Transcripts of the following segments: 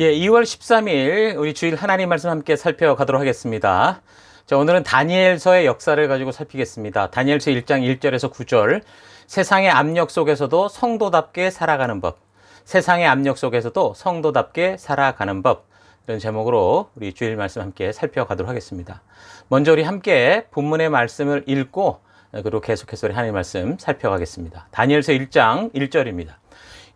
예, 2월 13일 우리 주일 하나님 말씀 함께 살펴가도록 하겠습니다. 자, 오늘은 다니엘서의 역사를 가지고 살피겠습니다. 다니엘서 1장 1절에서 9절. 세상의 압력 속에서도 성도답게 살아가는 법. 세상의 압력 속에서도 성도답게 살아가는 법. 이런 제목으로 우리 주일 말씀 함께 살펴가도록 하겠습니다. 먼저 우리 함께 본문의 말씀을 읽고 그리고 계속해서 우리 하나님 말씀 살펴가겠습니다. 다니엘서 1장 1절입니다.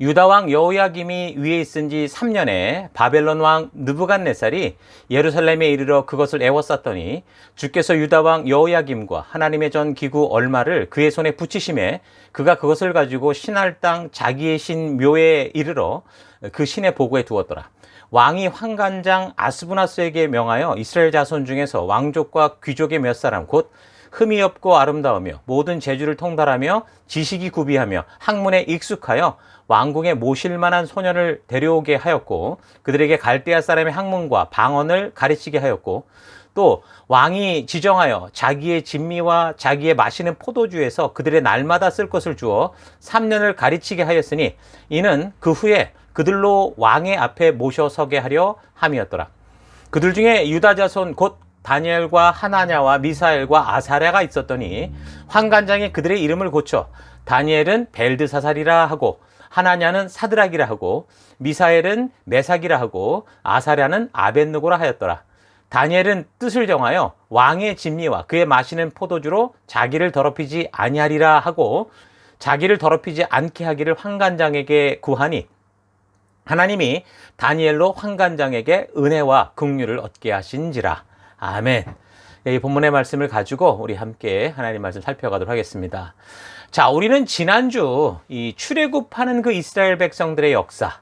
유다 왕 여호야김이 위에 있은 지 3년에 바벨론 왕 느부갓네살이 예루살렘에 이르러 그것을 애워쌌더니 주께서 유다 왕 여호야김과 하나님의 전 기구 얼마를 그의 손에 붙이심에 그가 그것을 가지고 신할 땅 자기의 신 묘에 이르러 그 신의 보고에 두었더라. 왕이 환관장 아스부나스에게 명하여 이스라엘 자손 중에서 왕족과 귀족의 몇 사람 곧 흠이 없고 아름다우며 모든 재주를 통달하며 지식이 구비하며 학문에 익숙하여 왕궁에 모실 만한 소년을 데려오게 하였고 그들에게 갈대아 사람의 학문과 방언을 가르치게 하였고 또 왕이 지정하여 자기의 진미와 자기의 마시는 포도주에서 그들의 날마다 쓸 것을 주어 3년을 가르치게 하였으니 이는 그 후에 그들로 왕의 앞에 모셔서게 하려 함이었더라. 그들 중에 유다 자손 곧 다니엘과 하나냐와 미사엘과 아사랴가 있었더니 환관장이 그들의 이름을 고쳐 다니엘은 벨드사살이라 하고 하나냐는 사드락이라 하고 미사엘은 메삭이라 하고 아사랴는 아벳느고라 하였더라. 다니엘은 뜻을 정하여 왕의 진미와 그의 마시는 포도주로 자기를 더럽히지 아니하리라 하고 자기를 더럽히지 않게 하기를 환관장에게 구하니 하나님이 다니엘로 환관장에게 은혜와 긍휼을 얻게 하신지라. 아멘. 이 본문의 말씀을 가지고 우리 함께 하나님 말씀 살펴가도록 하겠습니다. 자, 우리는 지난주 이 출애굽하는 그 이스라엘 백성들의 역사,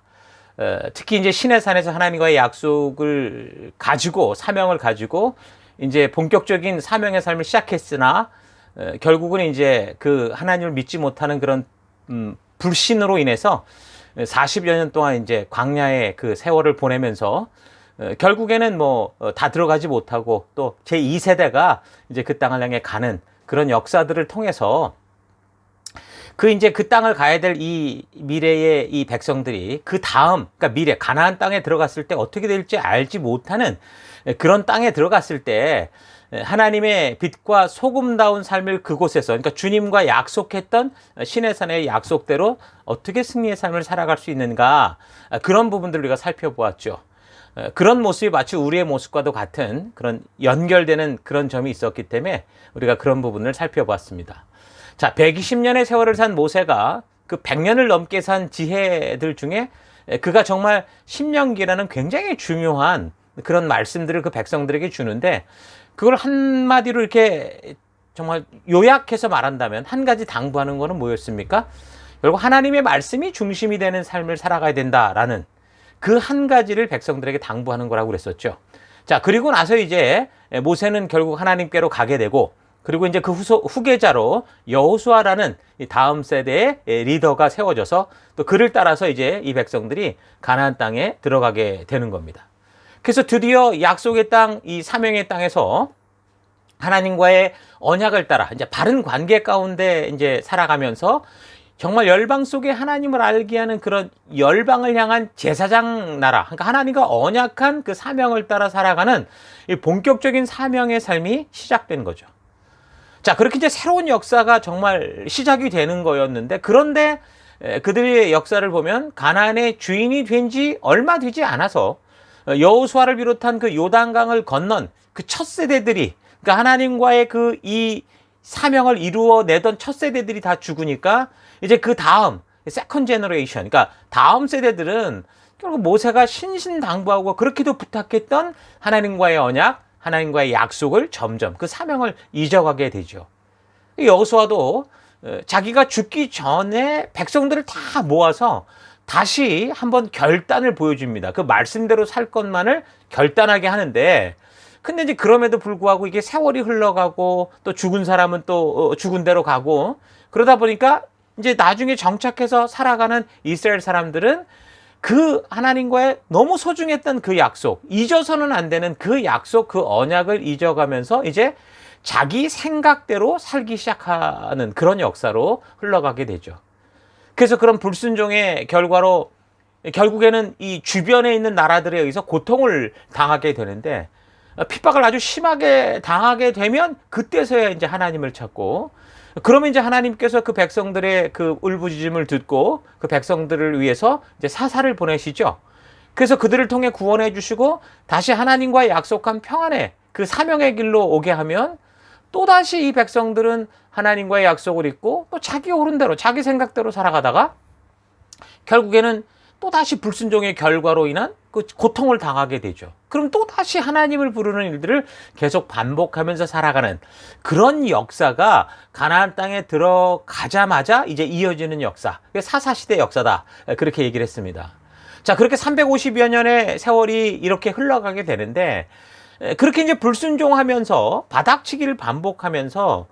특히 이제 시내산에서 하나님과의 약속을 가지고 사명을 가지고 이제 본격적인 사명의 삶을 시작했으나 결국은 이제 그 하나님을 믿지 못하는 그런 불신으로 인해서 40여 년 동안 이제 광야의 그 세월을 보내면서 결국에는 뭐 다 들어가지 못하고 또 제2세대가 이제 그 땅을 향해 가는 그런 역사들을 통해서 이제 그 땅을 가야 될 이 미래의 이 백성들이 그 다음, 그러니까 미래, 가나안 땅에 들어갔을 때 어떻게 될지 알지 못하는 그런 땅에 들어갔을 때 하나님의 빛과 소금다운 삶을 그곳에서, 그러니까 주님과 약속했던 시내산의 약속대로 어떻게 승리의 삶을 살아갈 수 있는가, 그런 부분들을 우리가 살펴보았죠. 그런 모습이 마치 우리의 모습과도 같은 그런 연결되는 그런 점이 있었기 때문에 우리가 그런 부분을 살펴보았습니다. 자, 120년의 세월을 산 모세가 그 100년을 넘게 산 지혜들 중에 그가 정말 신명기라는 굉장히 중요한 그런 말씀들을 그 백성들에게 주는데 그걸 한마디로 이렇게 정말 요약해서 말한다면 한 가지 당부하는 거는 뭐였습니까? 결국 하나님의 말씀이 중심이 되는 삶을 살아가야 된다라는 그 한 가지를 백성들에게 당부하는 거라고 그랬었죠. 자, 그리고 나서 이제 모세는 결국 하나님께로 가게 되고 그리고 이제 그 후계자로 여호수아라는 다음 세대의 리더가 세워져서 또 그를 따라서 이제 이 백성들이 가나안 땅에 들어가게 되는 겁니다. 그래서 드디어 약속의 땅, 이 사명의 땅에서 하나님과의 언약을 따라 이제 바른 관계 가운데 이제 살아가면서 정말 열방 속에 하나님을 알게 하는 그런 열방을 향한 제사장 나라, 그러니까 하나님과 언약한 그 사명을 따라 살아가는 이 본격적인 사명의 삶이 시작된 거죠. 자, 그렇게 이제 새로운 역사가 정말 시작이 되는 거였는데, 그런데 그들의 역사를 보면 가나안의 주인이 된 지 얼마 되지 않아서 여호수아를 비롯한 그 요단강을 건넌 그 첫 세대들이, 그러니까 하나님과의 그 이 사명을 이루어내던 첫 세대들이 다 죽으니까 이제 그 다음 세컨 제너레이션, 그러니까 다음 세대들은 결국 모세가 신신당부하고 그렇게도 부탁했던 하나님과의 언약, 하나님과의 약속을 점점 그 사명을 잊어가게 되죠. 여호수아도 자기가 죽기 전에 백성들을 다 모아서 다시 한번 결단을 보여줍니다. 그 말씀대로 살 것만을 결단하게 하는데, 근데 이제 그럼에도 불구하고 이게 세월이 흘러가고 또 죽은 사람은 또 죽은 대로 가고 그러다 보니까 이제 나중에 정착해서 살아가는 이스라엘 사람들은 그 하나님과의 너무 소중했던 그 약속, 잊어서는 안 되는 그 약속, 그 언약을 잊어가면서 이제 자기 생각대로 살기 시작하는 그런 역사로 흘러가게 되죠. 그래서 그런 불순종의 결과로 결국에는 이 주변에 있는 나라들에 의해서 고통을 당하게 되는데, 핍박을 아주 심하게 당하게 되면 그때서야 이제 하나님을 찾고, 그러면 이제 하나님께서 그 백성들의 그 울부짖음을 듣고 그 백성들을 위해서 이제 사사를 보내시죠. 그래서 그들을 통해 구원해 주시고 다시 하나님과 약속한 평안의 그 사명의 길로 오게 하면, 또다시 이 백성들은 하나님과의 약속을 잊고 또 자기 오른대로 자기 생각대로 살아가다가 결국에는 또다시 불순종의 결과로 인한 그 고통을 당하게 되죠. 그럼 또다시 하나님을 부르는 일들을 계속 반복하면서 살아가는 그런 역사가 가나안 땅에 들어가자마자 이제 이어지는 역사, 사사시대 역사다, 그렇게 얘기를 했습니다. 자, 그렇게 350여 년의 세월이 이렇게 흘러가게 되는데, 그렇게 이제 불순종하면서 바닥치기를 반복하면서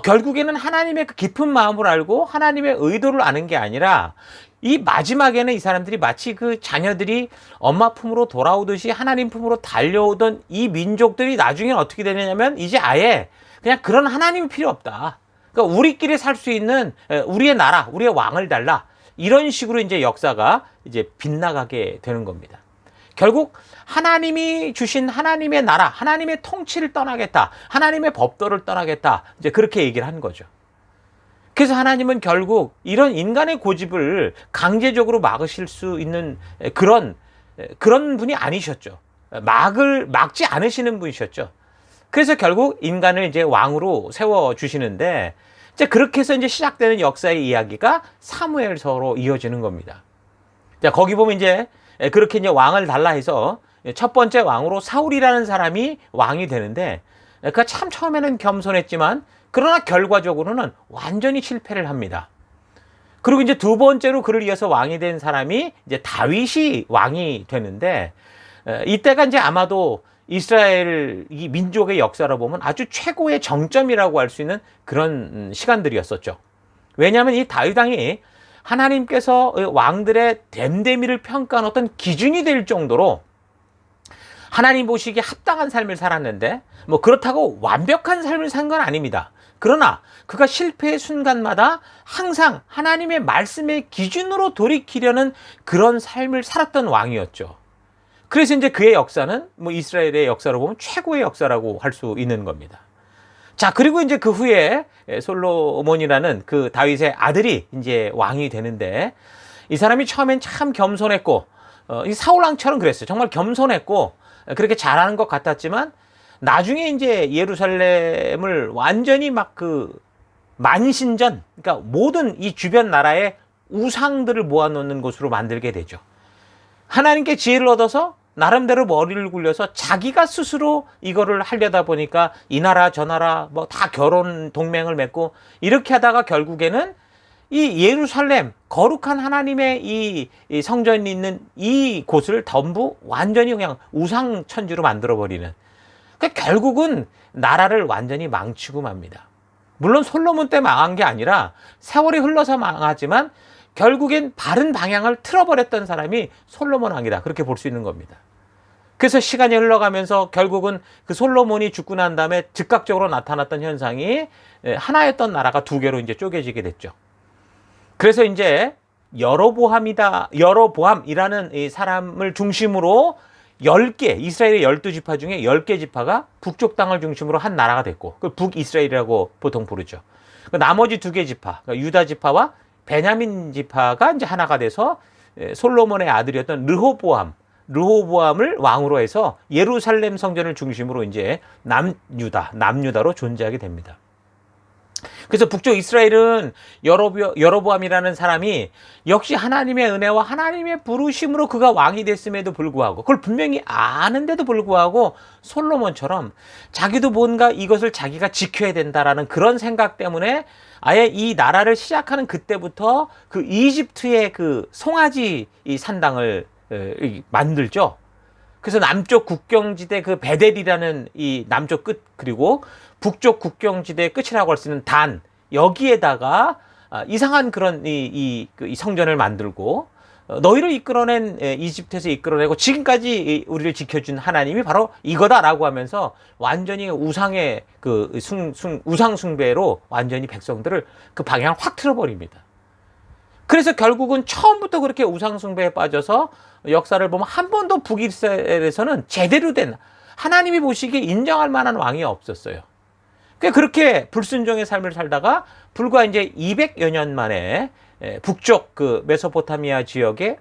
결국에는 하나님의 그 깊은 마음을 알고 하나님의 의도를 아는 게 아니라, 이 마지막에는 이 사람들이 마치 그 자녀들이 엄마 품으로 돌아오듯이 하나님 품으로 달려오던 이 민족들이 나중에 어떻게 되냐면, 이제 아예 그냥 그런 하나님이 필요 없다. 그러니까 우리끼리 살 수 있는 우리의 나라, 우리의 왕을 달라. 이런 식으로 이제 역사가 이제 빗나가게 되는 겁니다. 결국 하나님이 주신 하나님의 나라, 하나님의 통치를 떠나겠다, 하나님의 법도를 떠나겠다, 이제 그렇게 얘기를 한 거죠. 그래서 하나님은 결국 이런 인간의 고집을 강제적으로 막으실 수 있는 그런 분이 아니셨죠. 막지 않으시는 분이셨죠. 그래서 결국 인간을 이제 왕으로 세워 주시는데, 이제 그렇게 해서 이제 시작되는 역사의 이야기가 사무엘서로 이어지는 겁니다. 자, 거기 보면 이제 그렇게 이제 왕을 달라 해서 첫 번째 왕으로 사울이라는 사람이 왕이 되는데, 그가 참 처음에는 겸손했지만 그러나 결과적으로는 완전히 실패를 합니다. 그리고 이제 두 번째로 그를 이어서 왕이 된 사람이 이제 다윗이 왕이 되는데, 이때가 이제 아마도 이스라엘 이 민족의 역사로 보면 아주 최고의 정점이라고 할 수 있는 그런 시간들이었었죠. 왜냐하면 이 다윗 왕이 하나님께서 왕들의 됨됨이를 평가하는 어떤 기준이 될 정도로 하나님 보시기에 합당한 삶을 살았는데, 뭐 그렇다고 완벽한 삶을 산 건 아닙니다. 그러나 그가 실패의 순간마다 항상 하나님의 말씀의 기준으로 돌이키려는 그런 삶을 살았던 왕이었죠. 그래서 이제 그의 역사는 뭐 이스라엘의 역사로 보면 최고의 역사라고 할 수 있는 겁니다. 자, 그리고 이제 그 후에 솔로몬이라는 그 다윗의 아들이 이제 왕이 되는데, 이 사람이 처음엔 참 겸손했고, 이 사울 왕처럼 그랬어요. 정말 겸손했고 그렇게 잘하는 것 같았지만, 나중에 이제 예루살렘을 완전히 막 그 만신전, 그러니까 모든 이 주변 나라의 우상들을 모아놓는 곳으로 만들게 되죠. 하나님께 지혜를 얻어서 나름대로 머리를 굴려서 자기가 스스로 이거를 하려다 보니까 이 나라 저 나라 뭐 다 결혼 동맹을 맺고, 이렇게 하다가 결국에는 이 예루살렘, 거룩한 하나님의 이 성전이 있는 이 곳을 전부 완전히 그냥 우상 천지로 만들어버리는, 그러니까 결국은 나라를 완전히 망치고 맙니다. 물론 솔로몬 때 망한 게 아니라 세월이 흘러서 망하지만 결국엔 바른 방향을 틀어버렸던 사람이 솔로몬 왕이다, 그렇게 볼 수 있는 겁니다. 그래서 시간이 흘러가면서 결국은 그 솔로몬이 죽고 난 다음에 즉각적으로 나타났던 현상이 하나였던 나라가 두 개로 이제 쪼개지게 됐죠. 그래서 이제 여로보암이라는 이 사람을 중심으로 10개, 이스라엘의 12지파 중에 10개 지파가 북쪽 땅을 중심으로 한 나라가 됐고, 그 북이스라엘이라고 보통 부르죠. 나머지 2개 지파, 그러니까 유다 지파와 베냐민 지파가 이제 하나가 돼서 솔로몬의 아들이었던 르호보암을 왕으로 해서 예루살렘 성전을 중심으로 이제 남유다로 존재하게 됩니다. 그래서 북쪽 이스라엘은 여로보암이라는 사람이 역시 하나님의 은혜와 하나님의 부르심으로 그가 왕이 됐음에도 불구하고, 그걸 분명히 아는데도 불구하고 솔로몬처럼 자기도 뭔가 이것을 자기가 지켜야 된다라는 그런 생각 때문에 아예 이 나라를 시작하는 그때부터 그 이집트의 그 송아지 이 산당을 만들죠. 그래서 남쪽 국경지대 그 베델이라는 이 남쪽 끝, 그리고 북쪽 국경지대의 끝이라고 할 수 있는 단, 여기에다가 이상한 그런 이 성전을 만들고, 너희를 이끌어낸 이집트에서 이끌어내고 지금까지 우리를 지켜준 하나님이 바로 이거다라고 하면서 완전히 우상의 우상 숭배로 완전히 백성들을 그 방향을 확 틀어버립니다. 그래서 결국은 처음부터 그렇게 우상숭배에 빠져서 역사를 보면 한 번도 북이스라엘에서는 제대로 된 하나님이 보시기에 인정할 만한 왕이 없었어요. 그렇게 불순종의 삶을 살다가 불과 이제 200여 년 만에 북쪽 그 메소포타미아 지역의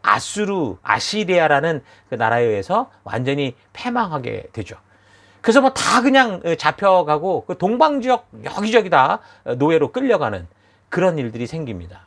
아시리아라는 그 나라에 의해서 완전히 패망하게 되죠. 그래서 뭐 다 그냥 잡혀가고 그 동방 지역 여기저기 다 노예로 끌려가는 그런 일들이 생깁니다.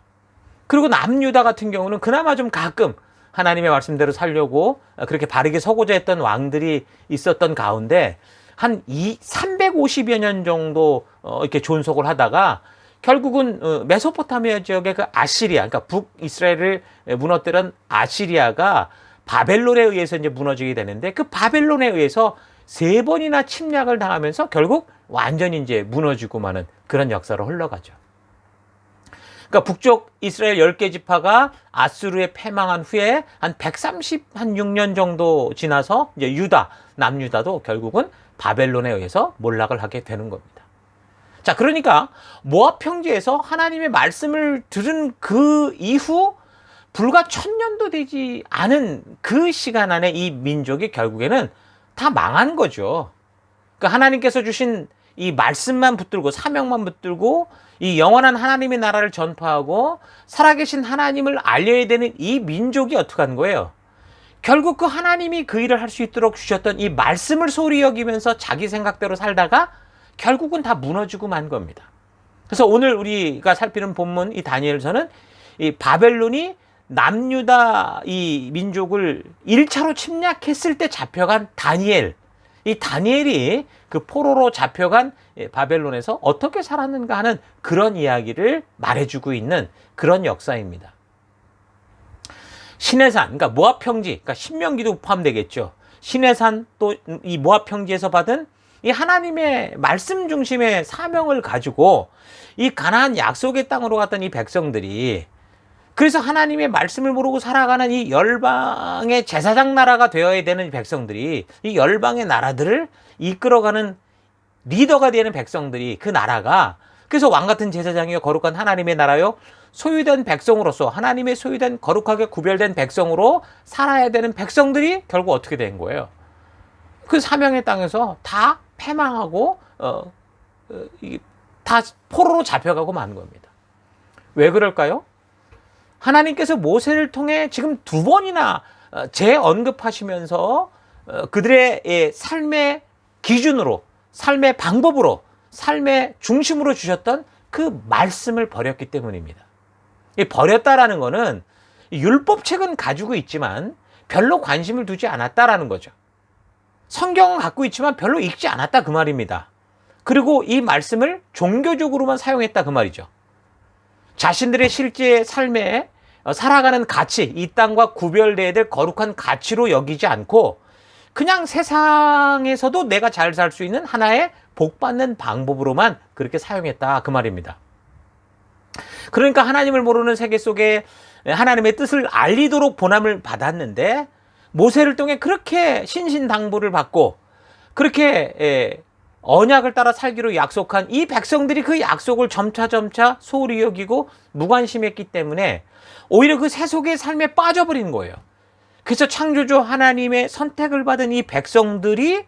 그리고 남유다 같은 경우는 그나마 좀 가끔 하나님의 말씀대로 살려고 그렇게 바르게 서고자 했던 왕들이 있었던 가운데 한 350여 년 정도 이렇게 존속을 하다가 결국은 메소포타미아 지역의 그 아시리아, 그러니까 북이스라엘을 무너뜨린 아시리아가 바벨론에 의해서 이제 무너지게 되는데 그 바벨론에 의해서 3번이나 침략을 당하면서 결국 완전히 이제 무너지고 마는 그런 역사로 흘러가죠. 그러니까 북쪽 이스라엘 10개 지파가 아수르에 패망한 후에 한 136년 정도 지나서 이제 남유다도 결국은 바벨론에 의해서 몰락을 하게 되는 겁니다. 자, 그러니까 모압 평지에서 하나님의 말씀을 들은 그 이후 불과 1000년도 되지 않은 그 시간 안에 이 민족이 결국에는 다 망한 거죠. 그러니까 하나님께서 주신 이 말씀만 붙들고 사명만 붙들고 이 영원한 하나님의 나라를 전파하고 살아계신 하나님을 알려야 되는 이 민족이 어떻게 한 거예요? 결국 그 하나님이 그 일을 할 수 있도록 주셨던 이 말씀을 소홀히 여기면서 자기 생각대로 살다가 결국은 다 무너지고 만 겁니다. 그래서 오늘 우리가 살피는 본문 이 다니엘서는 이 바벨론이 남유다 이 민족을 1차로 침략했을 때 잡혀간 다니엘, 이 다니엘이 그 포로로 잡혀간 바벨론에서 어떻게 살았는가 하는 그런 이야기를 말해주고 있는 그런 역사입니다. 시내산, 그러니까 모압 평지, 그러니까 신명기도 포함되겠죠. 시내산 또 이 모압 평지에서 받은 이 하나님의 말씀 중심의 사명을 가지고 이 가나안 약속의 땅으로 갔던 이 백성들이 그래서 하나님의 말씀을 모르고 살아가는 이 열방의 제사장 나라가 되어야 되는 백성들이 이 열방의 나라들을 이끌어가는 리더가 되는 백성들이 그 나라가 그래서 왕같은 제사장이요 거룩한 하나님의 나라요 소유된 백성으로서 하나님의 소유된 거룩하게 구별된 백성으로 살아야 되는 백성들이 결국 어떻게 된 거예요? 그 사명의 땅에서 다 패망하고 다 포로로 잡혀가고 만 겁니다. 왜 그럴까요? 하나님께서 모세를 통해 지금 2번이나 재언급하시면서 그들의 삶의 기준으로, 삶의 방법으로, 삶의 중심으로 주셨던 그 말씀을 버렸기 때문입니다. 버렸다라는 거는 율법책은 가지고 있지만 별로 관심을 두지 않았다라는 거죠. 성경은 갖고 있지만 별로 읽지 않았다 그 말입니다. 그리고 이 말씀을 종교적으로만 사용했다 그 말이죠. 자신들의 실제 삶에 살아가는 가치, 이 땅과 구별되어야 될 거룩한 가치로 여기지 않고 그냥 세상에서도 내가 잘 살 수 있는 하나의 복받는 방법으로만 그렇게 사용했다 그 말입니다. 그러니까 하나님을 모르는 세계 속에 하나님의 뜻을 알리도록 보냄을 받았는데 모세를 통해 그렇게 신신당부를 받고 그렇게 언약을 따라 살기로 약속한 이 백성들이 그 약속을 점차 소홀히 여기고 무관심했기 때문에 오히려 그 세속의 삶에 빠져버린 거예요. 그래서 창조주 하나님의 선택을 받은 이 백성들이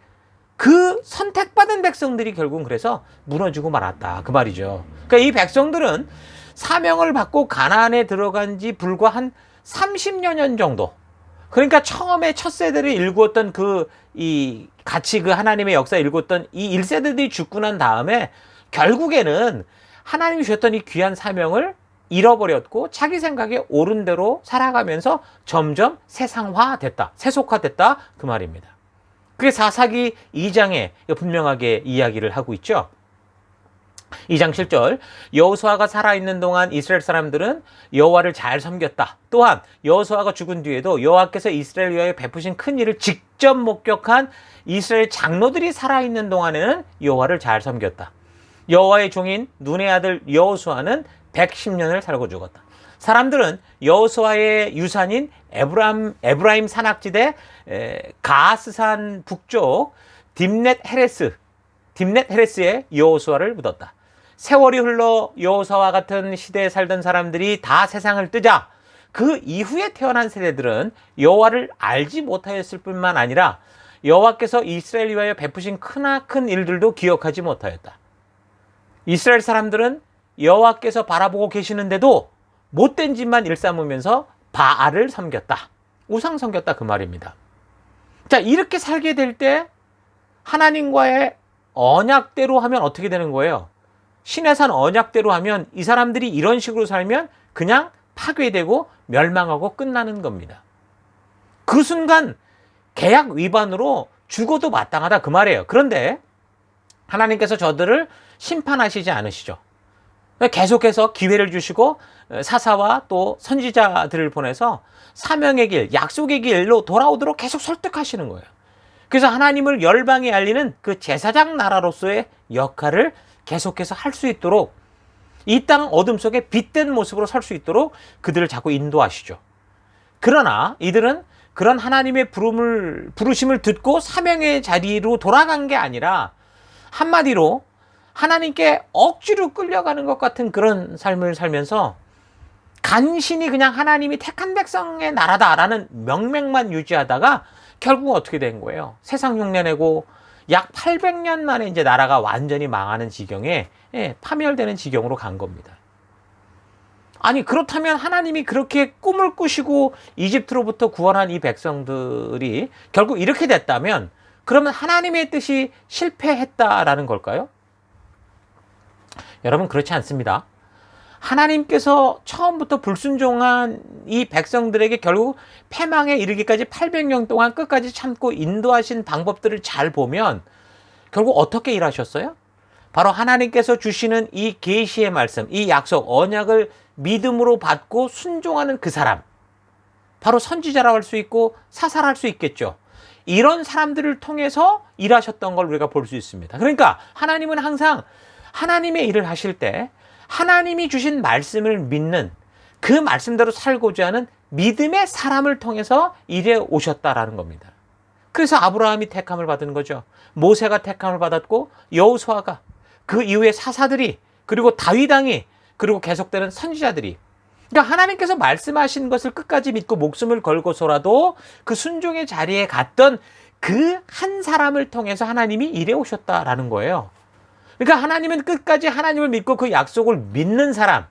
그 선택받은 백성들이 결국은 그래서 무너지고 말았다 그 말이죠. 그러니까 이 백성들은 사명을 받고 가나안에 들어간 지 불과 한 30여 년 정도, 그러니까 처음에 첫 세대를 일구었던 이 같이 그 하나님의 역사에 일구었던 이 1세대들이 죽고 난 다음에 결국에는 하나님이 주셨던 이 귀한 사명을 잃어버렸고 자기 생각에 옳은 대로 살아가면서 점점 세상화됐다, 세속화됐다 그 말입니다. 그게 사사기 2장에 분명하게 이야기를 하고 있죠. 2장 7절 여호수아가 살아있는 동안 이스라엘 사람들은 여호와를 잘 섬겼다. 또한 여호수아가 죽은 뒤에도 여호와께서 이스라엘 위하여 베푸신 큰 일을 직접 목격한 이스라엘 장로들이 살아있는 동안에는 여호와를 잘 섬겼다. 여호와의 종인 눈의 아들 여호수아는 110년을 살고 죽었다. 사람들은 여호수아의 유산인 에브라임 산악지대 가스산 북쪽 딥넷 헤레스에 여호수아를 묻었다. 세월이 흘러 여호수아와 같은 시대에 살던 사람들이 다 세상을 뜨자 그 이후에 태어난 세대들은 여호와를 알지 못하였을 뿐만 아니라 여호와께서 이스라엘 위하여 베푸신 크나큰 일들도 기억하지 못하였다. 이스라엘 사람들은 여호와께서 바라보고 계시는데도 못된 짓만 일삼으면서 바알을 섬겼다. 우상 섬겼다 그 말입니다. 자, 이렇게 살게 될 때 하나님과의 언약대로 하면 어떻게 되는 거예요? 신의 산 언약대로 하면 이 사람들이 이런 식으로 살면 그냥 파괴되고 멸망하고 끝나는 겁니다. 그 순간 계약 위반으로 죽어도 마땅하다 그 말이에요. 그런데 하나님께서 저들을 심판하시지 않으시죠. 계속해서 기회를 주시고 사사와 또 선지자들을 보내서 사명의 길, 약속의 길로 돌아오도록 계속 설득하시는 거예요. 그래서 하나님을 열방에 알리는 그 제사장 나라로서의 역할을 계속해서 할 수 있도록 이 땅 어둠 속에 빛된 모습으로 설 수 있도록 그들을 자꾸 인도하시죠. 그러나 이들은 그런 하나님의 부르심을 듣고 사명의 자리로 돌아간 게 아니라 한마디로 하나님께 억지로 끌려가는 것 같은 그런 삶을 살면서 간신히 그냥 하나님이 택한 백성의 나라다라는 명맥만 유지하다가 결국 어떻게 된 거예요? 세상 흉내내고 약 800년 만에 이제 나라가 완전히 망하는 지경에 파멸되는 지경으로 간 겁니다. 아니 그렇다면 하나님이 그렇게 꿈을 꾸시고 이집트로부터 구원한 이 백성들이 결국 이렇게 됐다면 그러면 하나님의 뜻이 실패했다라는 걸까요? 여러분 그렇지 않습니다. 하나님께서 처음부터 불순종한 이 백성들에게 결국 패망에 이르기까지 800년 동안 끝까지 참고 인도하신 방법들을 잘 보면 결국 어떻게 일하셨어요? 바로 하나님께서 주시는 이 계시의 말씀, 이 약속, 언약을 믿음으로 받고 순종하는 그 사람, 바로 선지자라고 할 수 있고 사사할 수 있겠죠. 이런 사람들을 통해서 일하셨던 걸 우리가 볼 수 있습니다. 그러니까 하나님은 항상 하나님의 일을 하실 때 하나님이 주신 말씀을 믿는 그 말씀대로 살고자 하는 믿음의 사람을 통해서 일해 오셨다라는 겁니다. 그래서 아브라함이 택함을 받은 거죠. 모세가 택함을 받았고 여호수아가 그 이후에 사사들이 그리고 다윗 왕이 그리고 계속되는 선지자들이 그러니까 하나님께서 말씀하신 것을 끝까지 믿고 목숨을 걸고서라도 그 순종의 자리에 갔던 그 한 사람을 통해서 하나님이 일해 오셨다라는 거예요. 그러니까 하나님은 끝까지 하나님을 믿고 그 약속을 믿는 사람,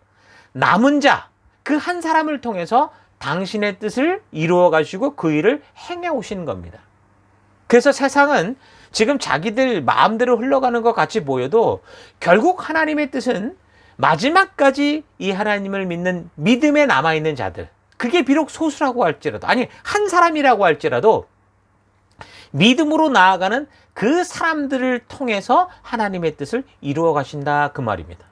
남은 자, 그 한 사람을 통해서 당신의 뜻을 이루어 가시고 그 일을 행해 오신 겁니다. 그래서 세상은 지금 자기들 마음대로 흘러가는 것 같이 보여도 결국 하나님의 뜻은 마지막까지 이 하나님을 믿는 믿음에 남아있는 자들, 그게 비록 소수라고 할지라도, 아니 한 사람이라고 할지라도 믿음으로 나아가는 그 사람들을 통해서 하나님의 뜻을 이루어 가신다 그 말입니다.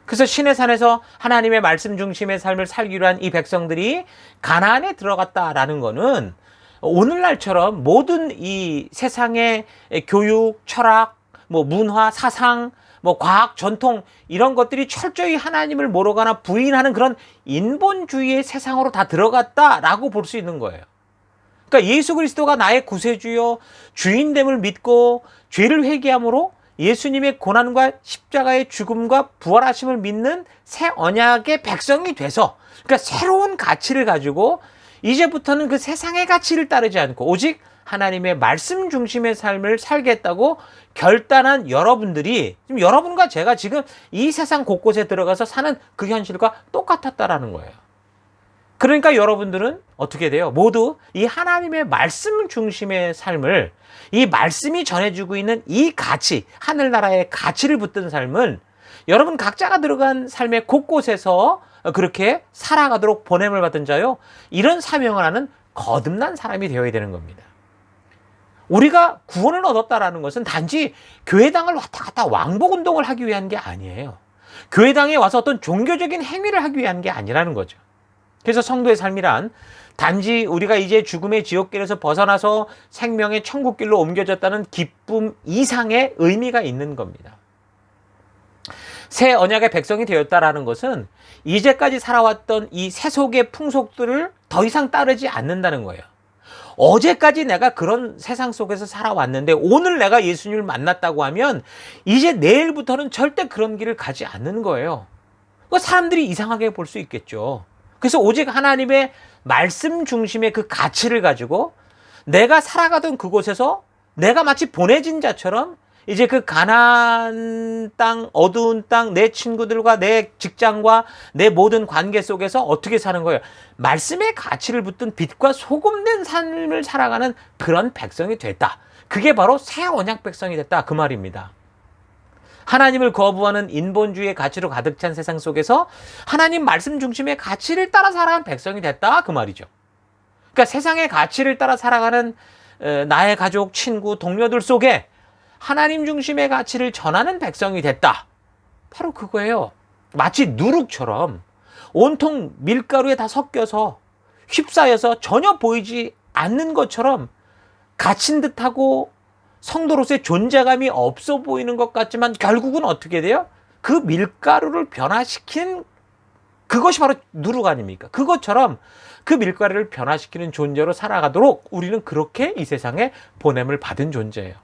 그래서 신의 산에서 하나님의 말씀 중심의 삶을 살기로 한 이 백성들이 가나안에 들어갔다라는 거는 오늘날처럼 모든 이 세상의 교육, 철학, 문화, 사상, 과학, 전통 이런 것들이 철저히 하나님을 모르거나 부인하는 그런 인본주의의 세상으로 다 들어갔다라고 볼 수 있는 거예요. 그러니까 예수 그리스도가 나의 구세주요 주인됨을 믿고 죄를 회개함으로 예수님의 고난과 십자가의 죽음과 부활하심을 믿는 새 언약의 백성이 돼서 그러니까 새로운 가치를 가지고 이제부터는 그 세상의 가치를 따르지 않고 오직 하나님의 말씀 중심의 삶을 살겠다고 결단한 여러분들이 지금 여러분과 제가 지금 이 세상 곳곳에 들어가서 사는 그 현실과 똑같았다라는 거예요. 그러니까 여러분들은 어떻게 돼요? 모두 이 하나님의 말씀 중심의 삶을 이 말씀이 전해주고 있는 이 가치, 하늘나라의 가치를 붙든 삶은 여러분 각자가 들어간 삶의 곳곳에서 그렇게 살아가도록 보냄을 받은 자요. 이런 사명을 하는 거듭난 사람이 되어야 되는 겁니다. 우리가 구원을 얻었다라는 것은 단지 교회당을 왔다 갔다 왕복운동을 하기 위한 게 아니에요. 교회당에 와서 어떤 종교적인 행위를 하기 위한 게 아니라는 거죠. 그래서 성도의 삶이란 단지 우리가 이제 죽음의 지옥길에서 벗어나서 생명의 천국길로 옮겨졌다는 기쁨 이상의 의미가 있는 겁니다. 새 언약의 백성이 되었다라는 것은 이제까지 살아왔던 이 세속의 풍속들을 더 이상 따르지 않는다는 거예요. 어제까지 내가 그런 세상 속에서 살아왔는데 오늘 내가 예수님을 만났다고 하면 이제 내일부터는 절대 그런 길을 가지 않는 거예요. 사람들이 이상하게 볼 수 있겠죠. 그래서 오직 하나님의 말씀 중심의 그 가치를 가지고 내가 살아가던 그곳에서 내가 마치 보내진 자처럼 이제 그 가나안 땅, 어두운 땅, 내 친구들과 내 직장과 내 모든 관계 속에서 어떻게 사는 거예요? 말씀의 가치를 붙든 빛과 소금된 삶을 살아가는 그런 백성이 됐다. 그게 바로 새 언약 백성이 됐다. 그 말입니다. 하나님을 거부하는 인본주의의 가치로 가득 찬 세상 속에서 하나님 말씀 중심의 가치를 따라 살아가는 백성이 됐다. 그 말이죠. 그러니까 세상의 가치를 따라 살아가는 나의 가족, 친구, 동료들 속에 하나님 중심의 가치를 전하는 백성이 됐다. 바로 그거예요. 마치 누룩처럼 온통 밀가루에 다 섞여서 휩싸여서 전혀 보이지 않는 것처럼 갇힌 듯하고 성도로서의 존재감이 없어 보이는 것 같지만 결국은 어떻게 돼요? 그 밀가루를 변화시킨 그것이 바로 누룩 아닙니까? 그것처럼 그 밀가루를 변화시키는 존재로 살아가도록 우리는 그렇게 이 세상에 보냄을 받은 존재예요.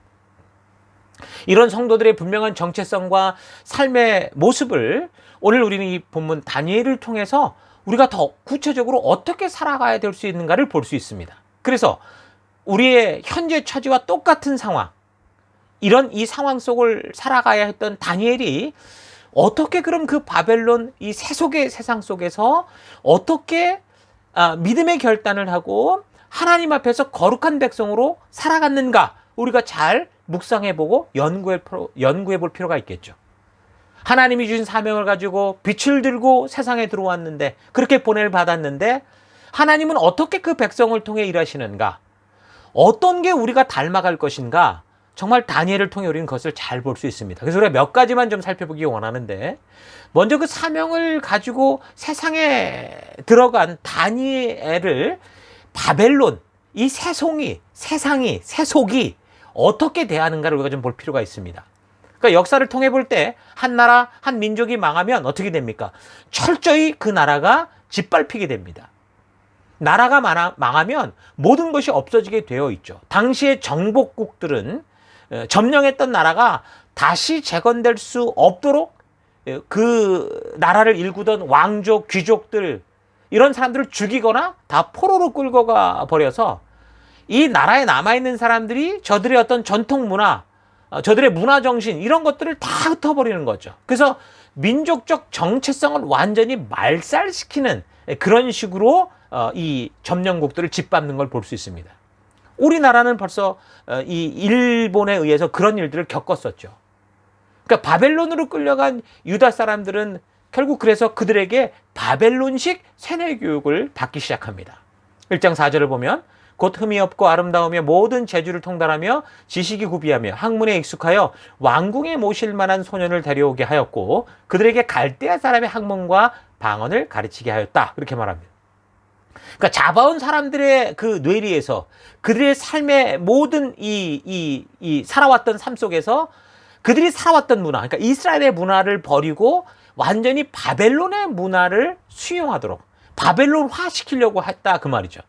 이런 성도들의 분명한 정체성과 삶의 모습을 오늘 우리는 이 본문 다니엘을 통해서 우리가 더 구체적으로 어떻게 살아가야 될 수 있는가를 볼 수 있습니다. 그래서 우리의 현재 처지와 똑같은 상황, 이런 이 상황 속을 살아가야 했던 다니엘이 어떻게 그럼 그 바벨론 이 세속의 세상 속에서 어떻게 믿음의 결단을 하고 하나님 앞에서 거룩한 백성으로 살아갔는가 우리가 잘 묵상해보고 연구해볼 필요가 있겠죠. 하나님이 주신 사명을 가지고 빛을 들고 세상에 들어왔는데 그렇게 보냄을 받았는데 하나님은 어떻게 그 백성을 통해 일하시는가, 어떤 게 우리가 닮아갈 것인가, 정말 다니엘을 통해 우리는 그것을 잘 볼 수 있습니다. 그래서 우리가 몇 가지만 좀 살펴보기 원하는데, 먼저 그 사명을 가지고 세상에 들어간 다니엘을 바벨론, 이 세상이 어떻게 대하는가를 우리가 좀 볼 필요가 있습니다. 그러니까 역사를 통해 볼 때 한 나라, 한 민족이 망하면 어떻게 됩니까? 철저히 그 나라가 짓밟히게 됩니다. 나라가 망하면 모든 것이 없어지게 되어 있죠. 당시의 정복국들은 점령했던 나라가 다시 재건될 수 없도록 그 나라를 일구던 왕족, 귀족들, 이런 사람들을 죽이거나 다 포로로 끌고 가 버려서 이 나라에 남아있는 사람들이 저들의 어떤 전통 문화, 저들의 문화 정신, 이런 것들을 다 흩어버리는 거죠. 그래서 민족적 정체성을 완전히 말살시키는 그런 식으로 이 점령국들을 짓밟는 걸 볼 수 있습니다. 우리나라는 벌써 이 일본에 의해서 그런 일들을 겪었었죠. 그러니까 바벨론으로 끌려간 유다 사람들은 결국 그래서 그들에게 바벨론식 세뇌 교육을 받기 시작합니다. 1장 4절을 보면 곧 흠이 없고 아름다우며 모든 재주를 통달하며 지식이 구비하며 학문에 익숙하여 왕궁에 모실 만한 소년을 데려오게 하였고 그들에게 갈대아 사람의 학문과 방언을 가르치게 하였다. 그렇게 말합니다. 그러니까 잡아온 사람들의 그 뇌리에서 그들의 삶의 모든 이 살아왔던 삶 속에서 그들이 살아왔던 문화, 그러니까 이스라엘의 문화를 버리고 완전히 바벨론의 문화를 수용하도록 바벨론화 시키려고 했다. 그 말이죠.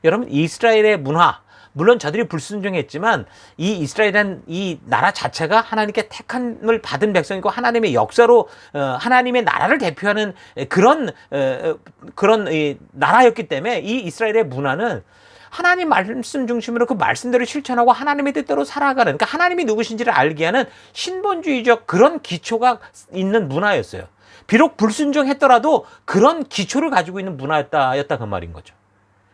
여러분, 이스라엘의 문화, 물론 저들이 불순종했지만 이 이스라엘이라는 이 나라 자체가 하나님께 택함을 받은 백성이고 하나님의 역사로 하나님의 나라를 대표하는 그런 나라였기 때문에 이 이스라엘의 문화는 하나님 말씀 중심으로 그 말씀대로 실천하고 하나님의 뜻대로 살아가는, 그러니까 하나님이 누구신지를 알게 하는 신본주의적 그런 기초가 있는 문화였어요. 비록 불순종했더라도 그런 기초를 가지고 있는 문화였다 그 말인 거죠.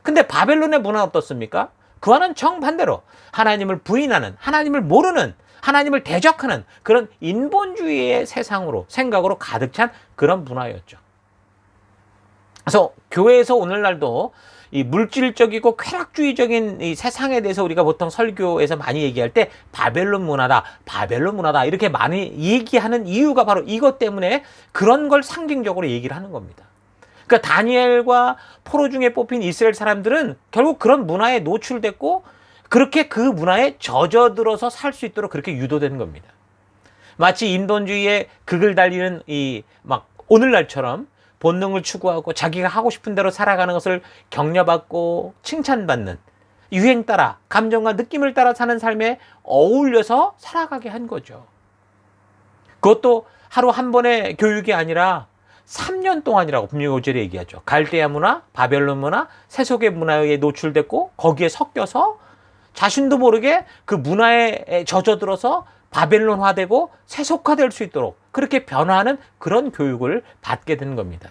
근데 바벨론의 문화는 어떻습니까? 그와는 정반대로 하나님을 부인하는, 하나님을 모르는, 하나님을 대적하는 그런 인본주의의 세상으로, 생각으로 가득 찬 그런 문화였죠. 그래서 교회에서 오늘날도 이 물질적이고 쾌락주의적인 이 세상에 대해서 우리가 보통 설교에서 많이 얘기할 때 바벨론 문화다, 바벨론 문화다 이렇게 많이 얘기하는 이유가 바로 이것 때문에 그런 걸 상징적으로 얘기를 하는 겁니다. 그러니까 다니엘과 포로 중에 뽑힌 이스라엘 사람들은 결국 그런 문화에 노출됐고 그렇게 그 문화에 젖어들어서 살 수 있도록 그렇게 유도된 겁니다. 마치 인본주의의 극을 달리는 막 오늘날처럼 본능을 추구하고 자기가 하고 싶은 대로 살아가는 것을 격려받고 칭찬받는 유행 따라, 감정과 느낌을 따라 사는 삶에 어울려서 살아가게 한 거죠. 그것도 하루 한 번의 교육이 아니라 3년 동안이라고 분명히 5절에 얘기하죠. 갈대아 문화, 바벨론 문화, 세속의 문화에 노출됐고 거기에 섞여서 자신도 모르게 그 문화에 젖어들어서 바벨론화되고 세속화될 수 있도록 그렇게 변화하는 그런 교육을 받게 되는 겁니다.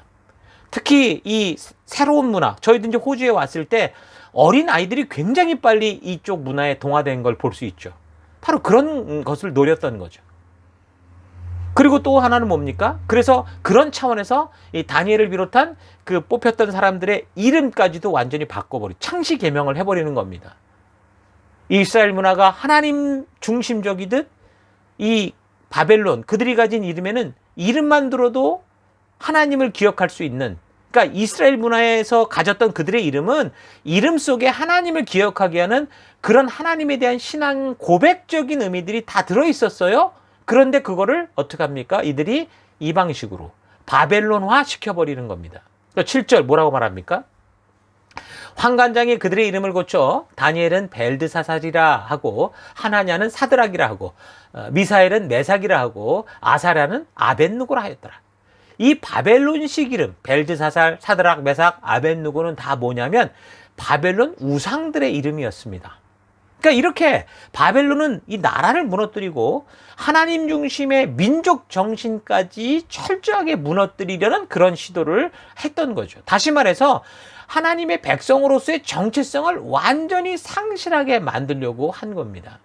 특히 이 새로운 문화, 저희도 이제 호주에 왔을 때 어린 아이들이 굉장히 빨리 이쪽 문화에 동화된 걸 볼 수 있죠. 바로 그런 것을 노렸던 거죠. 그리고 또 하나는 뭡니까? 그래서 그런 차원에서 이 다니엘을 비롯한 그 뽑혔던 사람들의 이름까지도 완전히 바꿔버리고 창시 개명을 해버리는 겁니다. 이스라엘 문화가 하나님 중심적이듯 이 바벨론, 그들이 가진 이름에는 이름만 들어도 하나님을 기억할 수 있는, 그러니까 이스라엘 문화에서 가졌던 그들의 이름은 이름 속에 하나님을 기억하게 하는 그런 하나님에 대한 신앙 고백적인 의미들이 다 들어있었어요. 그런데 그거를 어떻게 합니까? 이들이 이 방식으로 바벨론화 시켜버리는 겁니다. 7절 뭐라고 말합니까? 환관장이 그들의 이름을 고쳐 다니엘은 벨드사살이라 하고 하나냐는 사드락이라 하고 미사엘은 메삭이라 하고 아사랴는 아벳누고라 하였더라. 이 바벨론식 이름 벨드사살, 사드락, 메삭, 아벳누고는 다 뭐냐면 바벨론 우상들의 이름이었습니다. 그러니까 이렇게 바벨론은 이 나라를 무너뜨리고 하나님 중심의 민족 정신까지 철저하게 무너뜨리려는 그런 시도를 했던 거죠. 다시 말해서 하나님의 백성으로서의 정체성을 완전히 상실하게 만들려고 한 겁니다.